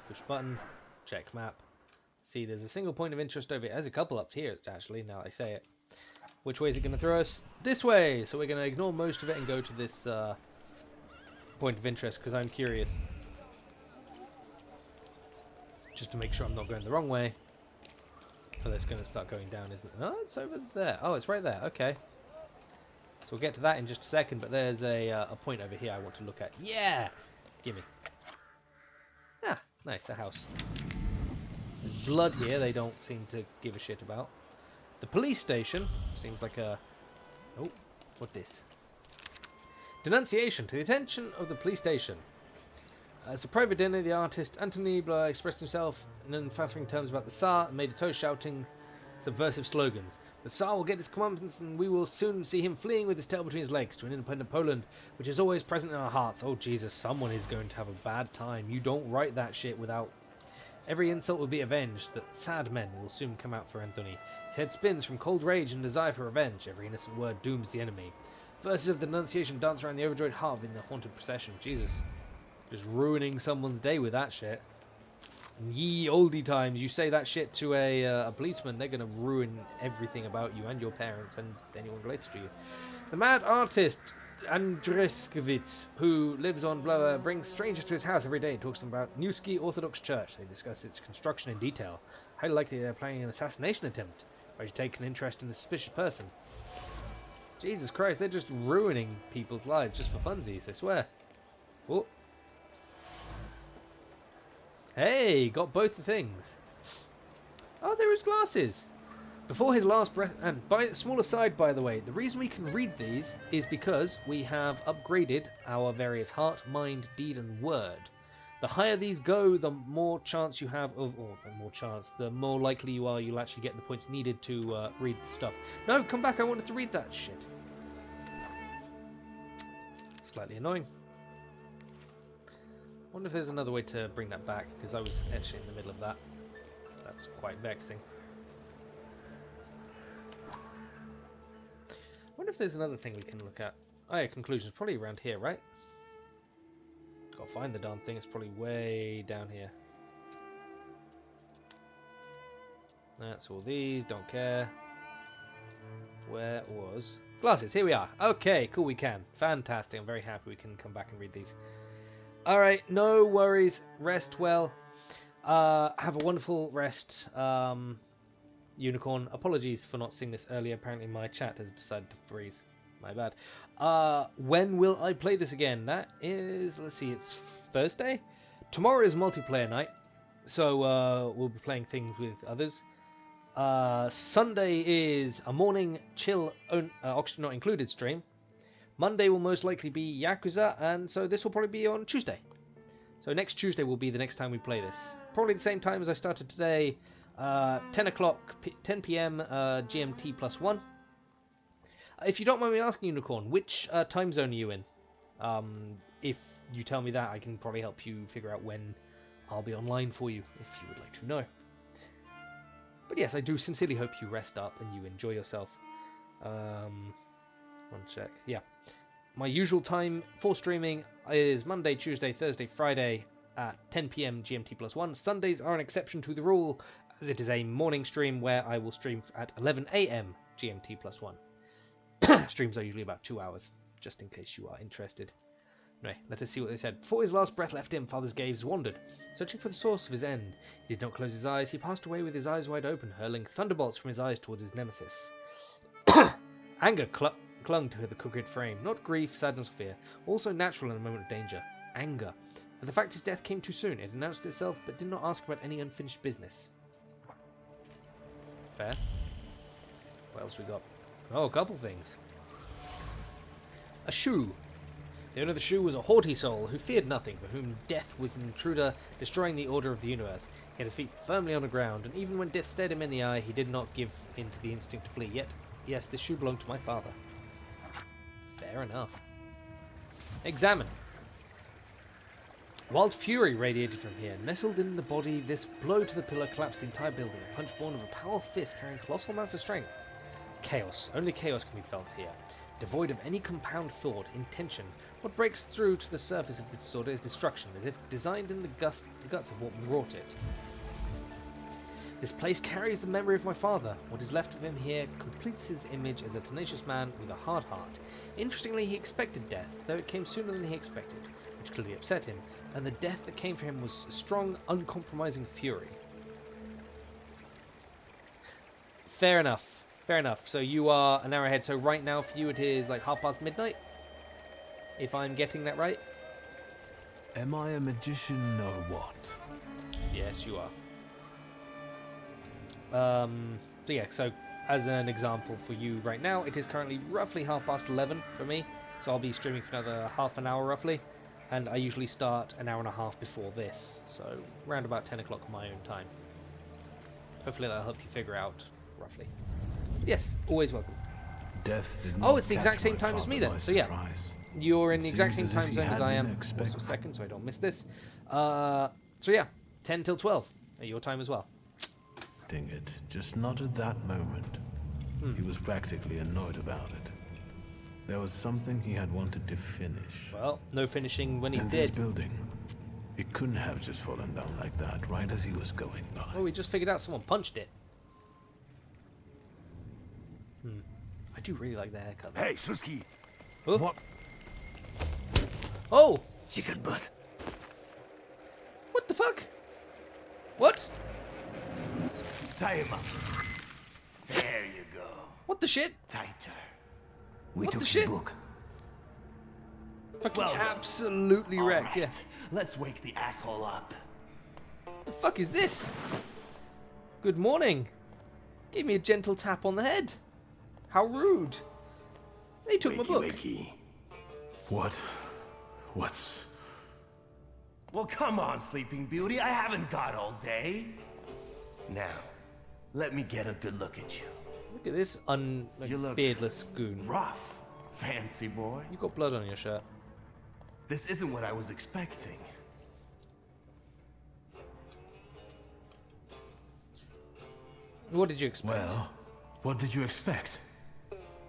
Push button. Check map. See, there's a single point of interest over here. There's a couple up here, actually, now I say it. Which way is it going to throw us? This way! So we're going to ignore most of it and go to this point of interest, because I'm curious. Just to make sure I'm not going the wrong way. Oh, it's going to start going down, isn't it? Oh, it's over there. Oh, it's right there. Okay. So we'll get to that in just a second, but there's a point over here I want to look at. Yeah! Gimme. Ah, nice, a house. There's blood here they don't seem to give a shit about. The police station seems like a... Oh, what this? Denunciation to the attention of the police station. As a private dinner, the artist Anthony Blah expressed himself in unflattering terms about the Tsar and made a toast shouting subversive slogans. The Tsar will get his comeuppance and we will soon see him fleeing with his tail between his legs to an independent Poland, which is always present in our hearts. Oh Jesus, someone is going to have a bad time. You don't write that shit without... Every insult will be avenged, that sad men will soon come out for Anthony. His head spins from cold rage and desire for revenge. Every innocent word dooms the enemy. Verses of the denunciation dance around the overjoyed heart in the haunted procession. Jesus. Just ruining someone's day with that shit. In ye oldie times, you say that shit to a policeman, they're going to ruin everything about you and your parents and anyone related to you. The mad artist Andrzejewicz, who lives on Blower, brings strangers to his house every day, talks to them about Newski Orthodox Church. They discuss its construction in detail. Highly likely they're planning an assassination attempt. Why should take an interest in a suspicious person? Jesus Christ, they're just ruining people's lives just for funsies, I swear. Oh. Hey, got both the things. Oh, there is glasses. Before his last breath, and by small aside, by the way, the reason we can read these is because we have upgraded our various heart, mind, deed, and word. The higher these go, the more chance you have of, or more chance, the more likely you are you'll actually get the points needed to read the stuff. No, come back, I wanted to read that shit. Slightly annoying. I wonder if there's another way to bring that back, because I was actually in the middle of that. That's quite vexing. I wonder if there's another thing we can look at. Oh yeah, conclusions. Probably around here, right? Gotta find the darn thing. It's probably way down here. That's all these. Don't care. Where was... Glasses. Here we are. Okay, cool, we can. Fantastic. I'm very happy we can come back and read these. Alright, no worries. Rest well. Have a wonderful rest. Unicorn, apologies for not seeing this earlier. Apparently my chat has decided to freeze. My bad. When will I play this again? That is, let's see, it's Thursday? Tomorrow is multiplayer night, so we'll be playing things with others. Sunday is a morning chill, oxygen not included stream. Monday will most likely be Yakuza, and so this will probably be on Tuesday. So next Tuesday will be the next time we play this. Probably the same time as I started today. 10 p.m. GMT +1. If you don't mind me asking, Unicorn, which time zone are you in? If you tell me that, I can probably help you figure out when I'll be online for you, if you would like to know. But yes, I do sincerely hope you rest up and you enjoy yourself. One sec. Yeah. My usual time for streaming is Monday, Tuesday, Thursday, Friday at 10 p.m. GMT +1. Sundays are an exception to the rule, as it is a morning stream where I will stream at 11 a.m. GMT +1. Streams are usually about 2 hours, just in case you are interested. Anyway, let us see what they said. Before his last breath left him, Father's gaze wandered, searching for the source of his end. He did not close his eyes. He passed away with his eyes wide open, hurling thunderbolts from his eyes towards his nemesis. Anger clung to the crooked frame. Not grief, sadness, or fear. Also natural in a moment of danger. Anger. But the fact his death came too soon. It announced itself, but did not ask about any unfinished business. Fair. What else we got? Oh, a couple things. A shoe. The owner of the shoe was a haughty soul who feared nothing, for whom death was an intruder, destroying the order of the universe. He had his feet firmly on the ground, and even when death stared him in the eye, he did not give in to the instinct to flee. Yet, yes, this shoe belonged to my father. Fair enough. Examine. Wild fury radiated from here. Nestled in the body, this blow to the pillar collapsed the entire building. A punch born of a powerful fist carrying colossal amounts of strength. Chaos. Only chaos can be felt here. Devoid of any compound thought, intention, what breaks through to the surface of this disorder is destruction, as if designed in the guts of what wrought it. This place carries the memory of my father. What is left of him here completes his image as a tenacious man with a hard heart. Interestingly, he expected death, though it came sooner than he expected, which clearly upset him, and the death that came for him was a strong, uncompromising fury. Fair enough. Fair enough. So you are an hour ahead. So right now for you it is like midnight? If I'm getting that right? Am I a magician or what? Yes, you are. So yeah, so as an example for you right now, it is currently roughly 11:30 for me. So I'll be streaming for another half an hour roughly. And I usually start an hour and a half before this. So around about 10 o'clock my own time. Hopefully that'll help you figure out roughly. Yes, always welcome. Death did Oh, it's the exact same time as me then. So yeah, you're in the exact same time zone as I am. Expected. Also a second, so I don't miss this. So yeah, 10 till 12 at your time as well. Dang it, just not at that moment. He was practically annoyed about it. There was something he had wanted to finish. Well, no finishing when he's And dead. this building, it couldn't have just fallen down like that, right as he was going by. Oh, we just figured out someone punched it. I do really like the haircut. Hey, Suski! Oh. What? Oh! Chicken butt. What the fuck? What? Tie him up. There you go. What the shit? Tighter. We What took the his shit? book. Fucking Well done. absolutely wrecked, yeah. Let's wake the asshole up. The fuck is this? Good morning. Give me a gentle tap on the head. How rude. They took my book. What? What's... Well, come on, Sleeping Beauty. I haven't got all day. Now, let me get a good look at you. Look at this You look beardless goon. Rough, fancy boy. You got blood on your shirt. This isn't what I was expecting. What did you expect? Well, what did you expect?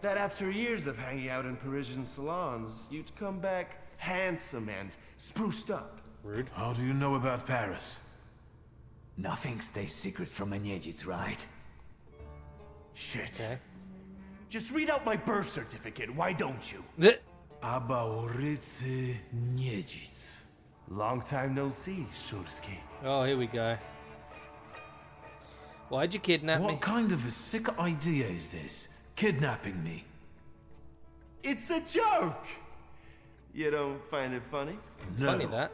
That after years of hanging out in Parisian salons, you'd come back handsome and spruced up. Rude. How do you know about Paris? Nothing stays secret from a Nietzsche's, right? Shit. Okay. Just read out my birth certificate, why don't you? Abaurice Niedzic. Long time no see, Shurski. Oh, here we go. Why'd you kidnap me? What kind of a sick idea is this? Kidnapping me? It's a joke! You don't find it funny? No. Funny that.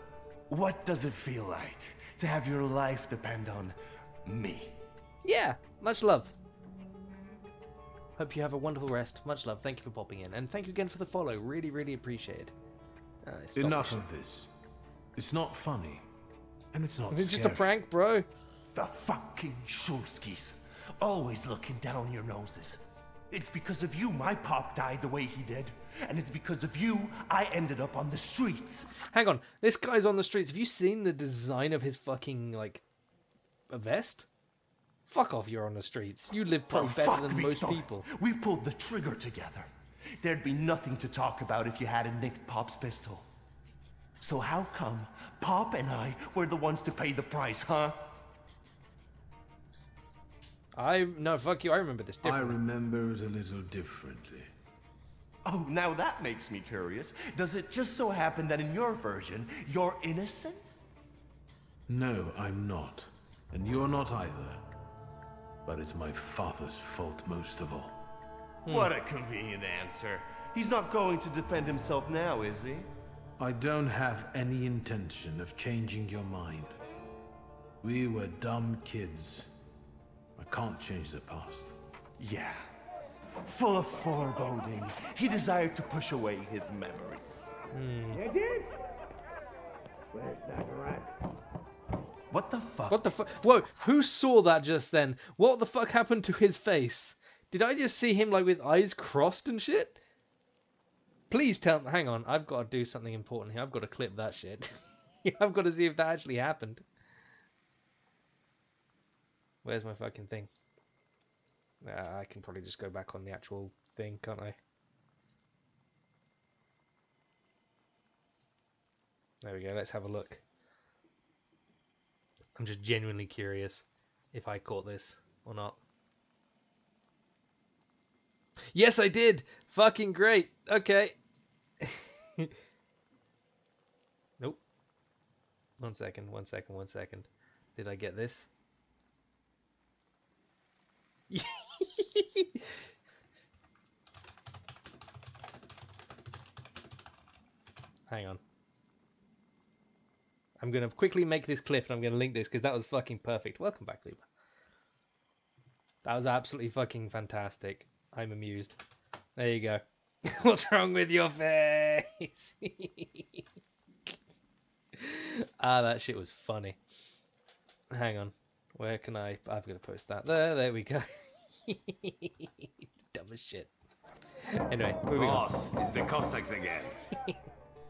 What does it feel like to have your life depend on me? Yeah, much love. Hope you have a wonderful rest. Much love. Thank you for popping in. And thank you again for the follow. Really, really appreciate it. Enough of this. It's not funny. And it's not It's scary. just a prank, bro. The fucking Shurskis. Always looking down your noses. It's because of you my pop died the way he did. And it's because of you I ended up on the streets. Hang on. This guy's on the streets. Have you seen the design of his fucking, like, a vest? Fuck off, you're on the streets. You live probably better fuck, than most Viktor. people. We pulled the trigger together. There'd be nothing to talk about if you hadn't nicked Pop's pistol. So how come Pop and I were the ones to pay the price, huh? No, fuck you. I remember this I differently. remember it a little differently. Oh, now that makes me curious. Does it just so happen that in your version, you're innocent? No, I'm not. And you're not either. But it's my father's fault most of all. What a convenient answer. He's not going to defend himself now, is he? I don't have any intention of changing your mind. We were dumb kids. I can't change the past. Yeah. Full of foreboding, he desired to push away his memories. You did? Where's that rat? What the fuck? What the fuck? Whoa, who saw that just then? What the fuck happened to his face? Did I just see him, like, with eyes crossed and shit? Please tell me. Hang on, I've got to do something important here. I've got to clip that shit. I've got to see if that actually happened. Where's my fucking thing? I can probably just go back on the actual thing, can't I? There we go, let's have a look. I'm just genuinely curious if I caught this or not. Yes, I did! Fucking great! Okay. Nope. One second. Did I get this? Hang on. I'm going to quickly make this clip and I'm going to link this because that was fucking perfect. Welcome back, Luba. That was absolutely fucking fantastic. I'm amused. There you go. What's wrong with your face? That shit was funny. Hang on. Where can I've got to post that. There we go. Dumb as shit. Anyway, moving on. Boss, it's the Cossacks again.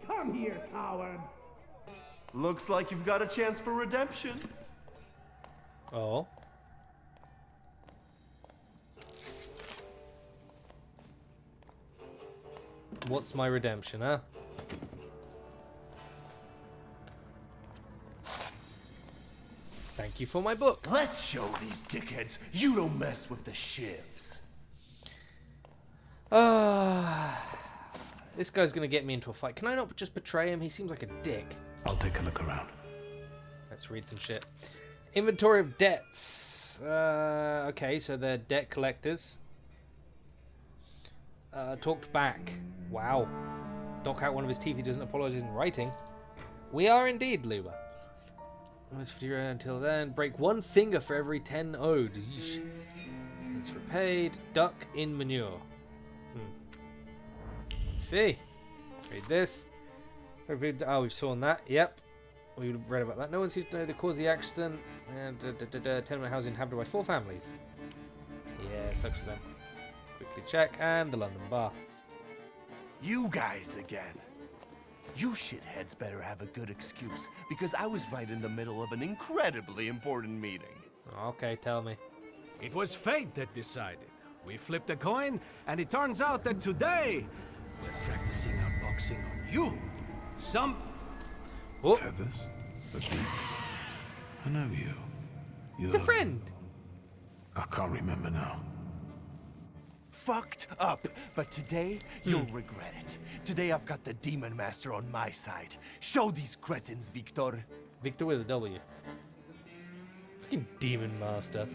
Come here, coward. Looks like you've got a chance for redemption. Oh. What's my redemption, huh? Thank you for my book. Let's show these dickheads you don't mess with the shivs. This guy's gonna get me into a fight. Can I not just betray him? He seems like a dick. I'll take a look around. Let's read some shit. Inventory of debts. Okay, so they're debt collectors. Talked back. Wow. Dock out one of his teeth. He doesn't apologize in writing. We are indeed, Luba. Was 50 until then. Break one finger for every 10 owed. Yeesh. It's repaid. Duck in manure. Let's see. Read this. Oh, we've saw that. Yep. We've read about that. No one seems to know the cause of the accident. And tenement house inhabited by 4 families. Yeah, sucks for them. Quickly check. And the London bar. You guys again. You shitheads better have a good excuse, because I was right in the middle of an incredibly important meeting. Okay, tell me. It was fate that decided. We flipped a coin, and it turns out that today we're practicing our boxing on you. Feathers? A beak? I know you. It's a friend. I can't remember now. Fucked up, but today you'll regret it. Today I've got the Demon Master on my side. Show these cretins, Viktor. Viktor with a W. Fucking Demon Master.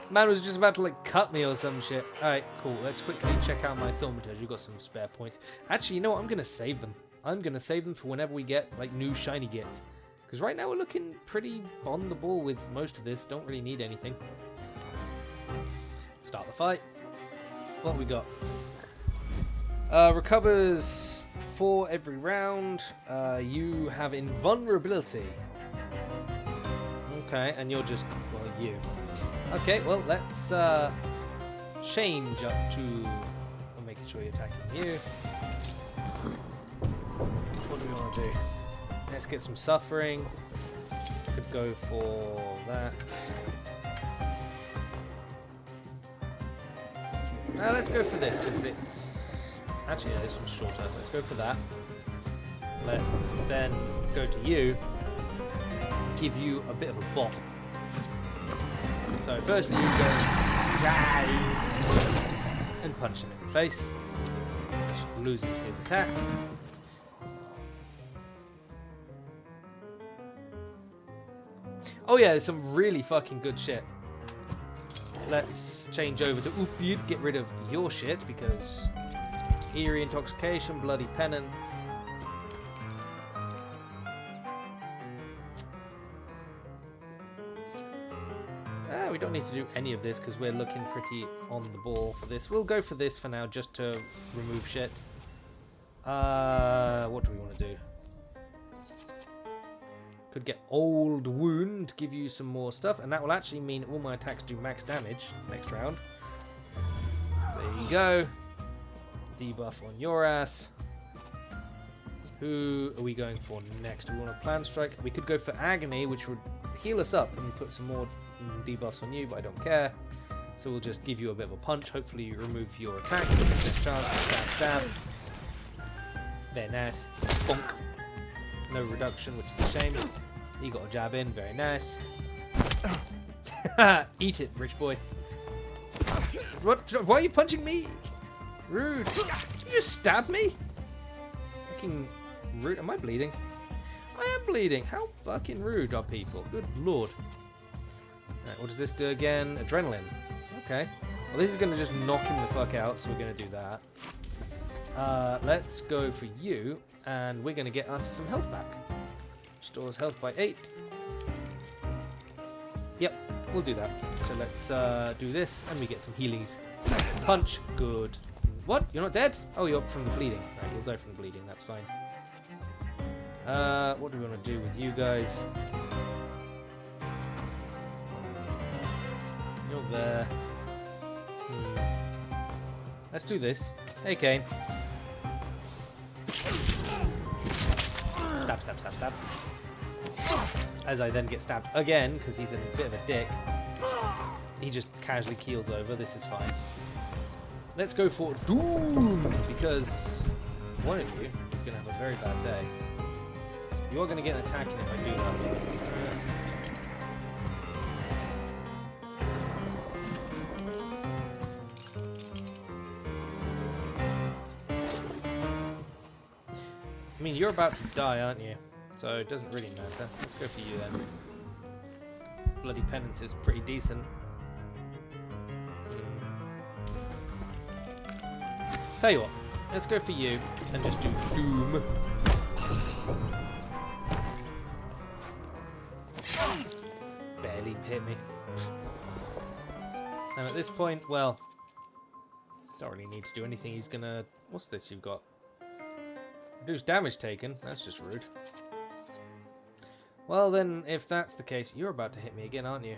Man was just about to like cut me or some shit. Alright, cool. Let's quickly check out my Thaumaturge. We've got some spare points. Actually, you know what? I'm gonna save them. I'm gonna save them for whenever we get like new shiny gets. Because right now we're looking pretty on the ball with most of this. Don't really need anything. Start the fight. What we got? Recovers 4 every round. You have invulnerability. Okay, and you're just, well, you. Okay, well, let's change up to... I'm making sure you're attacking you. What do we want to do? Let's get some suffering. Could go for that. Let's go for this, because it's... Actually, yeah, this one's shorter. Let's go for that. Let's then go to you. Give you a bit of a bop. So firstly you go... and punch him in the face. Which loses his attack. Oh yeah, there's some really fucking good shit. Let's change over to Upir, get rid of your shit, because eerie intoxication, bloody penance. We don't need to do any of this because we're looking pretty on the ball for this. We'll go for this for now just to remove shit. What do we want to do? Could get Old Wound, give you some more stuff, and that will actually mean all my attacks do max damage next round. There you go. Debuff on your ass. Who are we going for next? Do we want a plan strike? We could go for agony, which would heal us up and put some more debuffs on you, but I don't care. So we'll just give you a bit of a punch. Hopefully you remove your attack. Stab, stab. Very nice. Bonk. No reduction, which is a shame. You got a jab in. Very nice. Eat it, rich boy. What? Why are you punching me? Rude. Did you just stab me? Fucking rude. Am I bleeding? I am bleeding. How fucking rude are people? Good lord. Right, what does this do again? Adrenaline. Okay. Well, this is going to just knock him the fuck out, so we're going to do that. Let's go for you, and we're going to get us some health back. Restores health by 8. Yep, we'll do that. So let's do this, and we get some healings. Punch. Good. What? You're not dead? Oh, you're up from the bleeding. Right, you'll die from the bleeding. That's fine. What do we want to do with you guys? You're there. Let's do this. Hey, Kane. Stab, stab, stab, stab. As I then get stabbed again, because he's a bit of a dick. He just casually keels over. This is fine. Let's go for Doom, because one of you is going to have a very bad day. You are going to get an attack in if I do that. I mean, you're about to die, aren't you? So it doesn't really matter. Let's go for you then. Bloody penance is pretty decent. Tell you what, let's go for you and just do Doom. Barely hit me. And at this point, well, don't really need to do anything. He's gonna... What's this you've got? Reduce damage taken. That's just rude. Well then, if that's the case, you're about to hit me again, aren't you?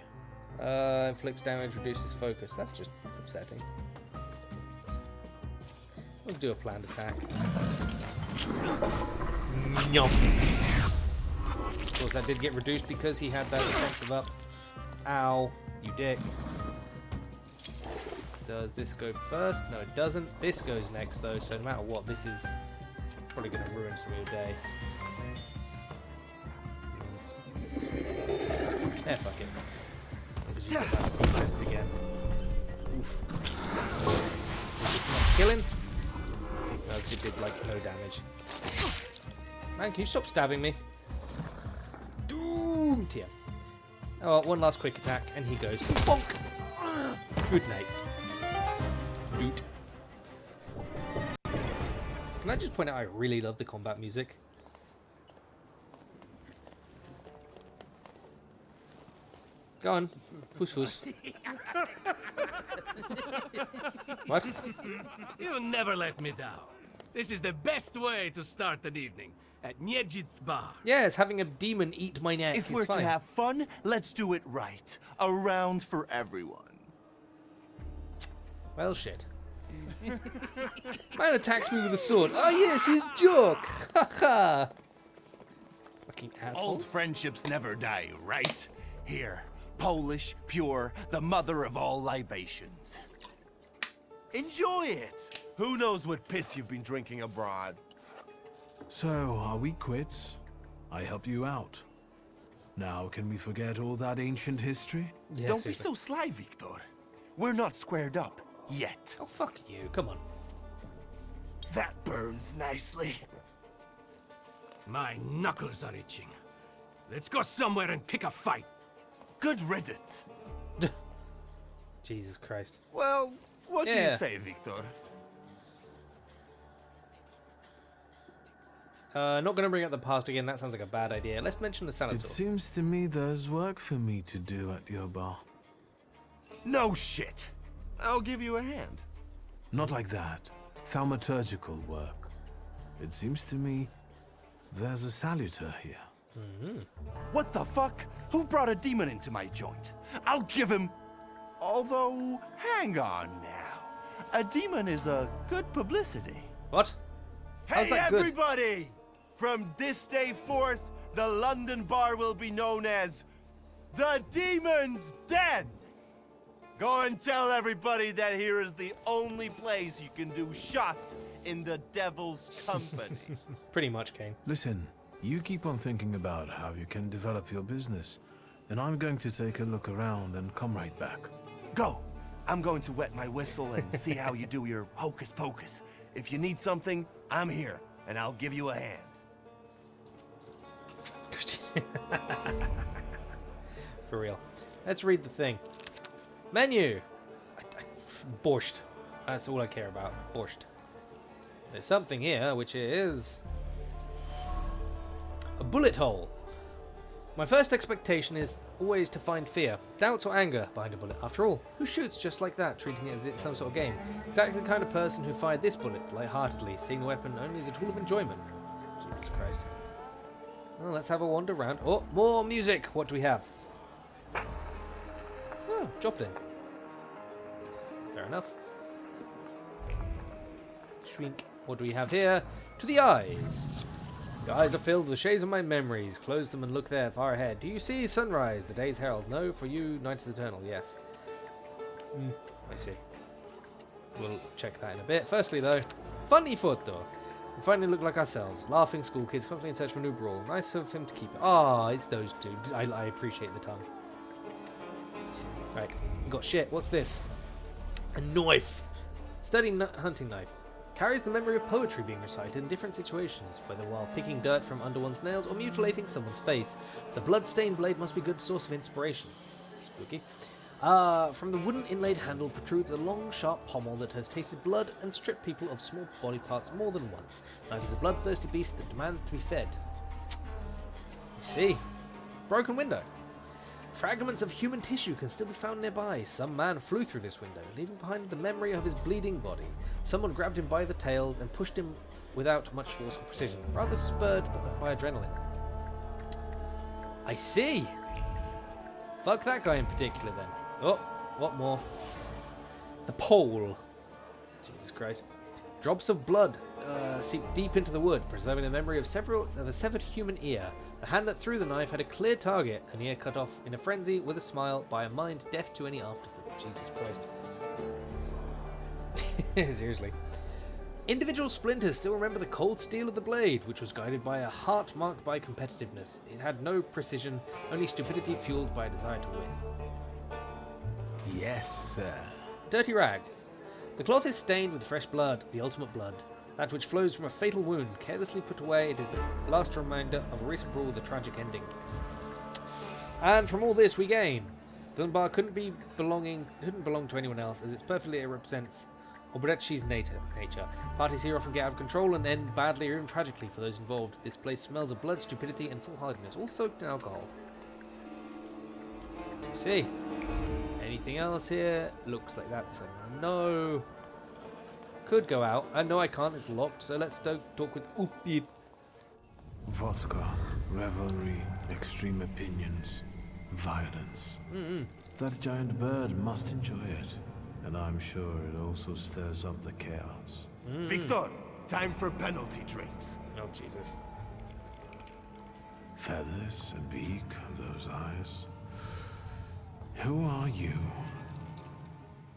Inflicts damage, reduces focus. That's just upsetting. We'll do a planned attack. Nyom. Of course, that did get reduced because he had that defensive up. Ow, you dick. Does this go first? No, it doesn't. This goes next, though, so no matter what, this is probably going to ruin some of your day. Eh, fuck it. Because you get that defense again. Oof. Is this not killing? No, because it did, like, no damage. Man, can you stop stabbing me? Doom tier. Oh, well, one last quick attack, and he goes bonk. Good night. Doot. Can I just point out I really love the combat music? Go on. Foos foos. What? You never let me down. This is the best way to start an evening. At Niedzic's bar. Yes, having a demon eat my neck If is we're fine. to have fun, let's do it right. A round for everyone. Well, shit. Man attacks me with a sword. Oh yes, he's a joke. Haha. Fucking asshole. Old friendships never die, right? Here, Polish, pure, the mother of all libations. Enjoy it. Who knows what piss you've been drinking abroad? So, are we quits? I help you out. Now, can we forget all that ancient history? Yeah, Don't be so sly, Viktor. We're not squared up yet. Oh, fuck you. Come on. That burns nicely. My knuckles are itching. Let's go somewhere and pick a fight. Good riddance. Jesus Christ. Well, what do Yeah. you say, Viktor? Not going to bring up the past again. That sounds like a bad idea. Let's mention the Thaumaturge. It seems to me there's work for me to do at your bar. No shit. I'll give you a hand. Not like that. Thaumaturgical work. It seems to me there's a salutor here. What the fuck? Who brought a demon into my joint? I'll give him... Although, hang on now. A demon is a good publicity. What? How's Hey, that good? everybody! From this day forth, the London bar will be known as the Demon's Den. Go and tell everybody that here is the only place you can do shots in the devil's company. Pretty much, Kane. Listen, you keep on thinking about how you can develop your business, and I'm going to take a look around and come right back. Go. I'm going to wet my whistle and see how you do your hocus pocus. If you need something, I'm here, and I'll give you a hand. For real. Let's read the thing. Menu. Borscht. That's all I care about. Borscht. There's something here, which is a bullet hole. My first expectation is always to find fear, doubts or anger behind a bullet. After all, who shoots just like that, treating it as it's some sort of game? Exactly the kind of person who fired this bullet, lightheartedly, seeing the weapon only as a tool of enjoyment. Jesus Christ. Well, let's have a wander around. Oh, more music! What do we have? Oh, Joplin. Fair enough. Shrink. What do we have here? To the eyes. The eyes are filled with shades of my memories. Close them and look there, far ahead. Do you see sunrise, the day's herald? No, for you, night is eternal. Yes. I see. We'll check that in a bit. Firstly, though, funny photo. We finally look like ourselves. Laughing school kids, constantly in search for a new brawl. Nice of him to keep it. Ah, it's those two. I appreciate the tongue. Right, we got shit. What's this? A knife. Sturdy hunting knife. Carries the memory of poetry being recited in different situations, whether while picking dirt from under one's nails or mutilating someone's face. The blood-stained blade must be a good source of inspiration. Spooky. From the wooden inlaid handle protrudes a long, sharp pommel that has tasted blood and stripped people of small body parts more than once. Knife is a bloodthirsty beast that demands to be fed. I see. Broken window. Fragments of human tissue can still be found nearby. Some man flew through this window, leaving behind the memory of his bleeding body. Someone grabbed him by the tails and pushed him without much force or precision, rather spurred by adrenaline. I see! Fuck that guy in particular then. Oh, what more? The pole. Jesus Christ. Drops of blood seep deep into the wood, preserving the memory of a severed human ear. The hand that threw the knife had a clear target, an ear cut off in a frenzy with a smile by a mind deaf to any afterthought. Jesus Christ. Seriously. Individual splinters still remember the cold steel of the blade, which was guided by a heart marked by competitiveness. It had no precision, only stupidity fueled by a desire to win. Yes, sir. Dirty rag. The cloth is stained with fresh blood, the ultimate blood. That which flows from a fatal wound, carelessly put away, it is the last reminder of a recent brawl with a tragic ending. And from all this we gain. Dunbar couldn't belong to anyone else, as it perfectly represents Obrechi's nature. Parties here often get out of control and end badly or even tragically for those involved. This place smells of blood, stupidity, and foolhardiness, all soaked in alcohol. See. Anything else here? Looks like that's a no. Could go out. No, I can't. It's locked. So let's talk with Oopie. Vodka, revelry, extreme opinions, violence. That giant bird must enjoy it. And I'm sure it also stirs up the chaos. Viktor, time for penalty drinks. Oh, Jesus. Feathers, a beak, those eyes. Who are you?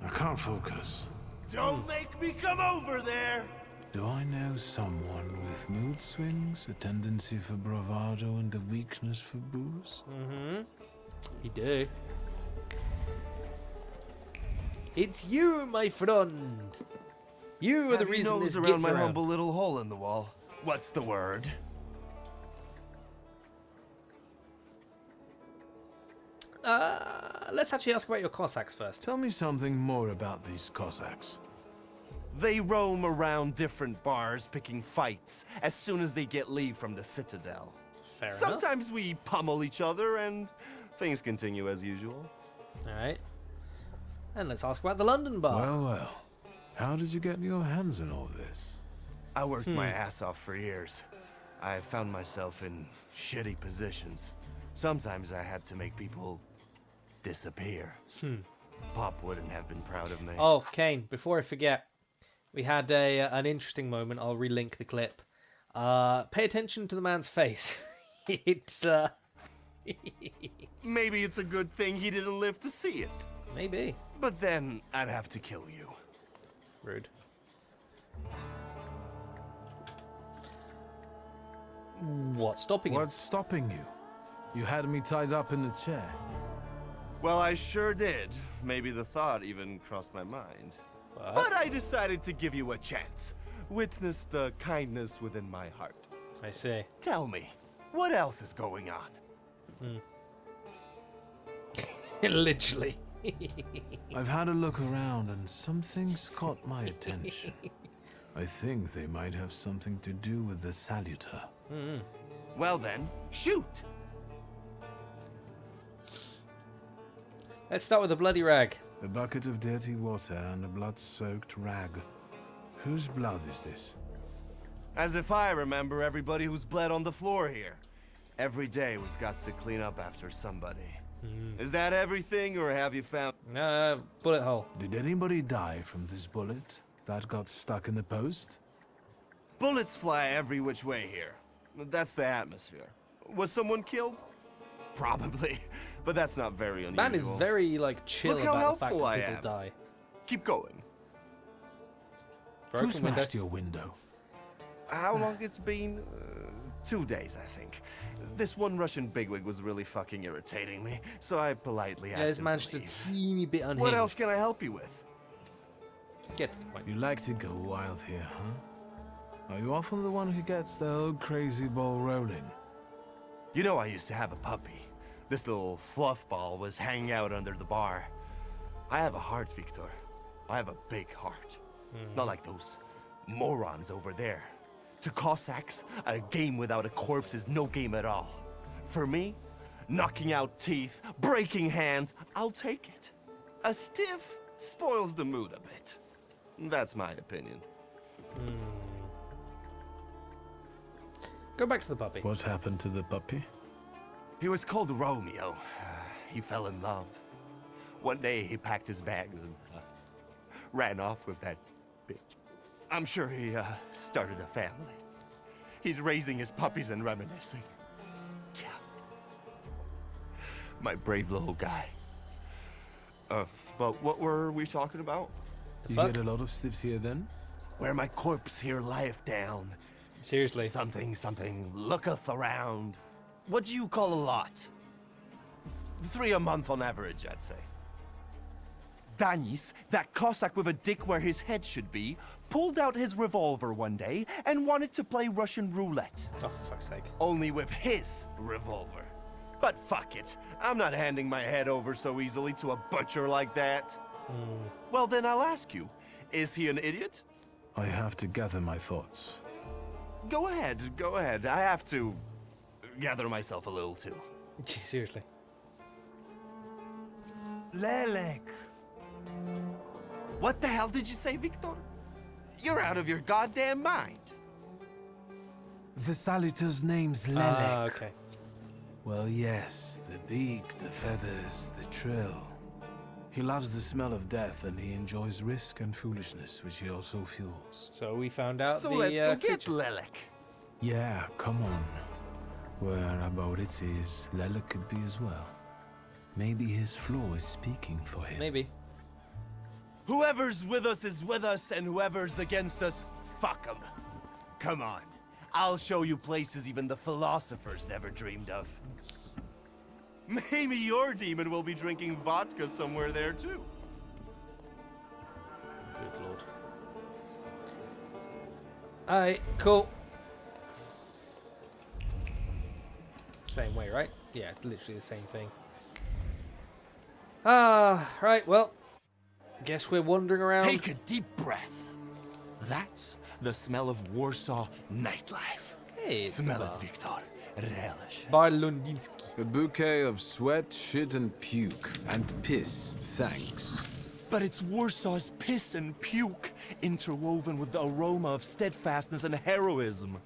I can't focus. Don't make me come over there! Do I know someone with mood swings, a tendency for bravado, and a weakness for booze? You do. It's you, my friend! You are the reason this around gets my around. humble little hole in the wall. What's the word? Let's actually ask about your Cossacks first. Tell me something more about these Cossacks. They roam around different bars picking fights as soon as they get leave from the Citadel. Fair enough. Sometimes we pummel each other and things continue as usual. Alright. And let's ask about the London bar. Well. How did you get your hands on all this? I worked my ass off for years. I found myself in shitty positions. Sometimes I had to make people disappear. Pop wouldn't have been proud of me. Oh, Kane, before I forget, we had an interesting moment. I'll relink the clip. Pay attention to the man's face. It's, Maybe it's a good thing he didn't live to see it. Maybe. But then I'd have to kill you. Rude. What's stopping you? What's stopping you? You had me tied up in a chair. Well, I sure did. Maybe the thought even crossed my mind. But I decided to give you a chance. Witness the kindness within my heart. I see. Tell me, what else is going on? Literally. I've had a look around and something's caught my attention. I think they might have something to do with the Saluter. Well then, shoot! Let's start with a bloody rag. A bucket of dirty water and a blood-soaked rag. Whose blood is this? As if I remember everybody who's bled on the floor here. Every day we've got to clean up after somebody. Is that everything, or have you found... No, bullet hole. Did anybody die from this bullet that got stuck in the post? Bullets fly every which way here. That's the atmosphere. Was someone killed? Probably, but that's not very unusual. Man is very, like, chill Look how about the fact helpful that I people am. die. Keep going. Broken Who smashed your window? How long it's been? 2 days, I think. This one Russian bigwig was really fucking irritating me, so I politely Yeah, asked this him man's to a leave. teeny bit unhinged. What else can I help you with? Get to the point. You like to go wild here, huh? Are you often the one who gets the whole crazy ball rolling? You know, I used to have a puppy. This little fluff ball was hanging out under the bar. I have a heart, Viktor. I have a big heart. Not like those morons over there. To Cossacks, a game without a corpse is no game at all. For me, knocking out teeth, breaking hands, I'll take it. A stiff spoils the mood a bit. That's my opinion. Go back to the puppy. What happened to the puppy? He was called Romeo. He fell in love. One day he packed his bags and ran off with that bitch. I'm sure he started a family. He's raising his puppies and reminiscing. Yeah. My brave little guy. But what were we talking about? You get a lot of stiffs here then? Where my corpse here lieth down. Seriously. Something looketh around. What do you call a lot? 3 a month on average, I'd say. Danis, that Cossack with a dick where his head should be, pulled out his revolver one day and wanted to play Russian roulette. Oh, for fuck's sake. Only with his revolver. But fuck it. I'm not handing my head over so easily to a butcher like that. Well, then I'll ask you, is he an idiot? I have to gather my thoughts. Go ahead. I have to gather myself a little too. Seriously. Lelek. What the hell did you say, Viktor? You're out of your goddamn mind. The Saluter's name's Lelek. Okay. Well, yes, the beak, the feathers, the trill. He loves the smell of death and he enjoys risk and foolishness, which he also fuels. So we found out So the let's go get creature. Lelek. Yeah, come on. Where about it is, Lelek could be as well. Maybe his flaw is speaking for him. Maybe. Whoever's with us is with us, and whoever's against us, fuck 'em. Come on. I'll show you places even the philosophers never dreamed of. Maybe your demon will be drinking vodka somewhere there, too. Good lord. Alright, cool. Same way, right? Yeah, literally the same thing. Right, well. Guess we're wandering around. Take a deep breath. That's the smell of Warsaw nightlife. Hey, it's Smell the it, bar. Viktor. Relish. Bar Lundinsky. A bouquet of sweat, shit, and puke. And piss. Thanks. But it's Warsaw's piss and puke, interwoven with the aroma of steadfastness and heroism.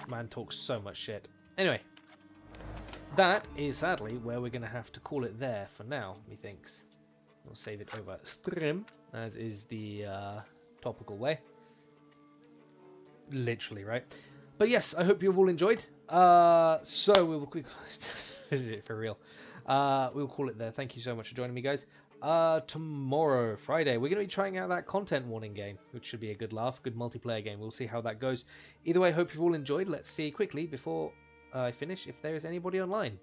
Man talks so much shit. Anyway. That is sadly where we're going to have to call it there for now, methinks. We'll save it over stream, as is the topical way. Literally, right? But yes, I hope you've all enjoyed. So we will quickly... This is it for real. We'll call it there. Thank you so much for joining me, guys. Tomorrow, Friday, we're going to be trying out that content warning game, which should be a good laugh, good multiplayer game. We'll see how that goes. Either way, hope you've all enjoyed. Let's see quickly before I finish if there is anybody online.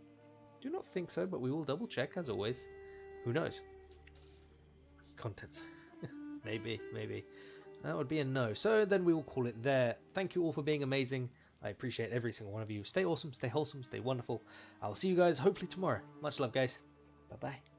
Do not think so, but we will double check as always. Who knows? Contents. Maybe. That would be a no. So then we will call it there. Thank you all for being amazing. I appreciate every single one of you. Stay awesome, stay wholesome, stay wonderful. I'll see you guys hopefully tomorrow. Much love, guys. Bye-bye.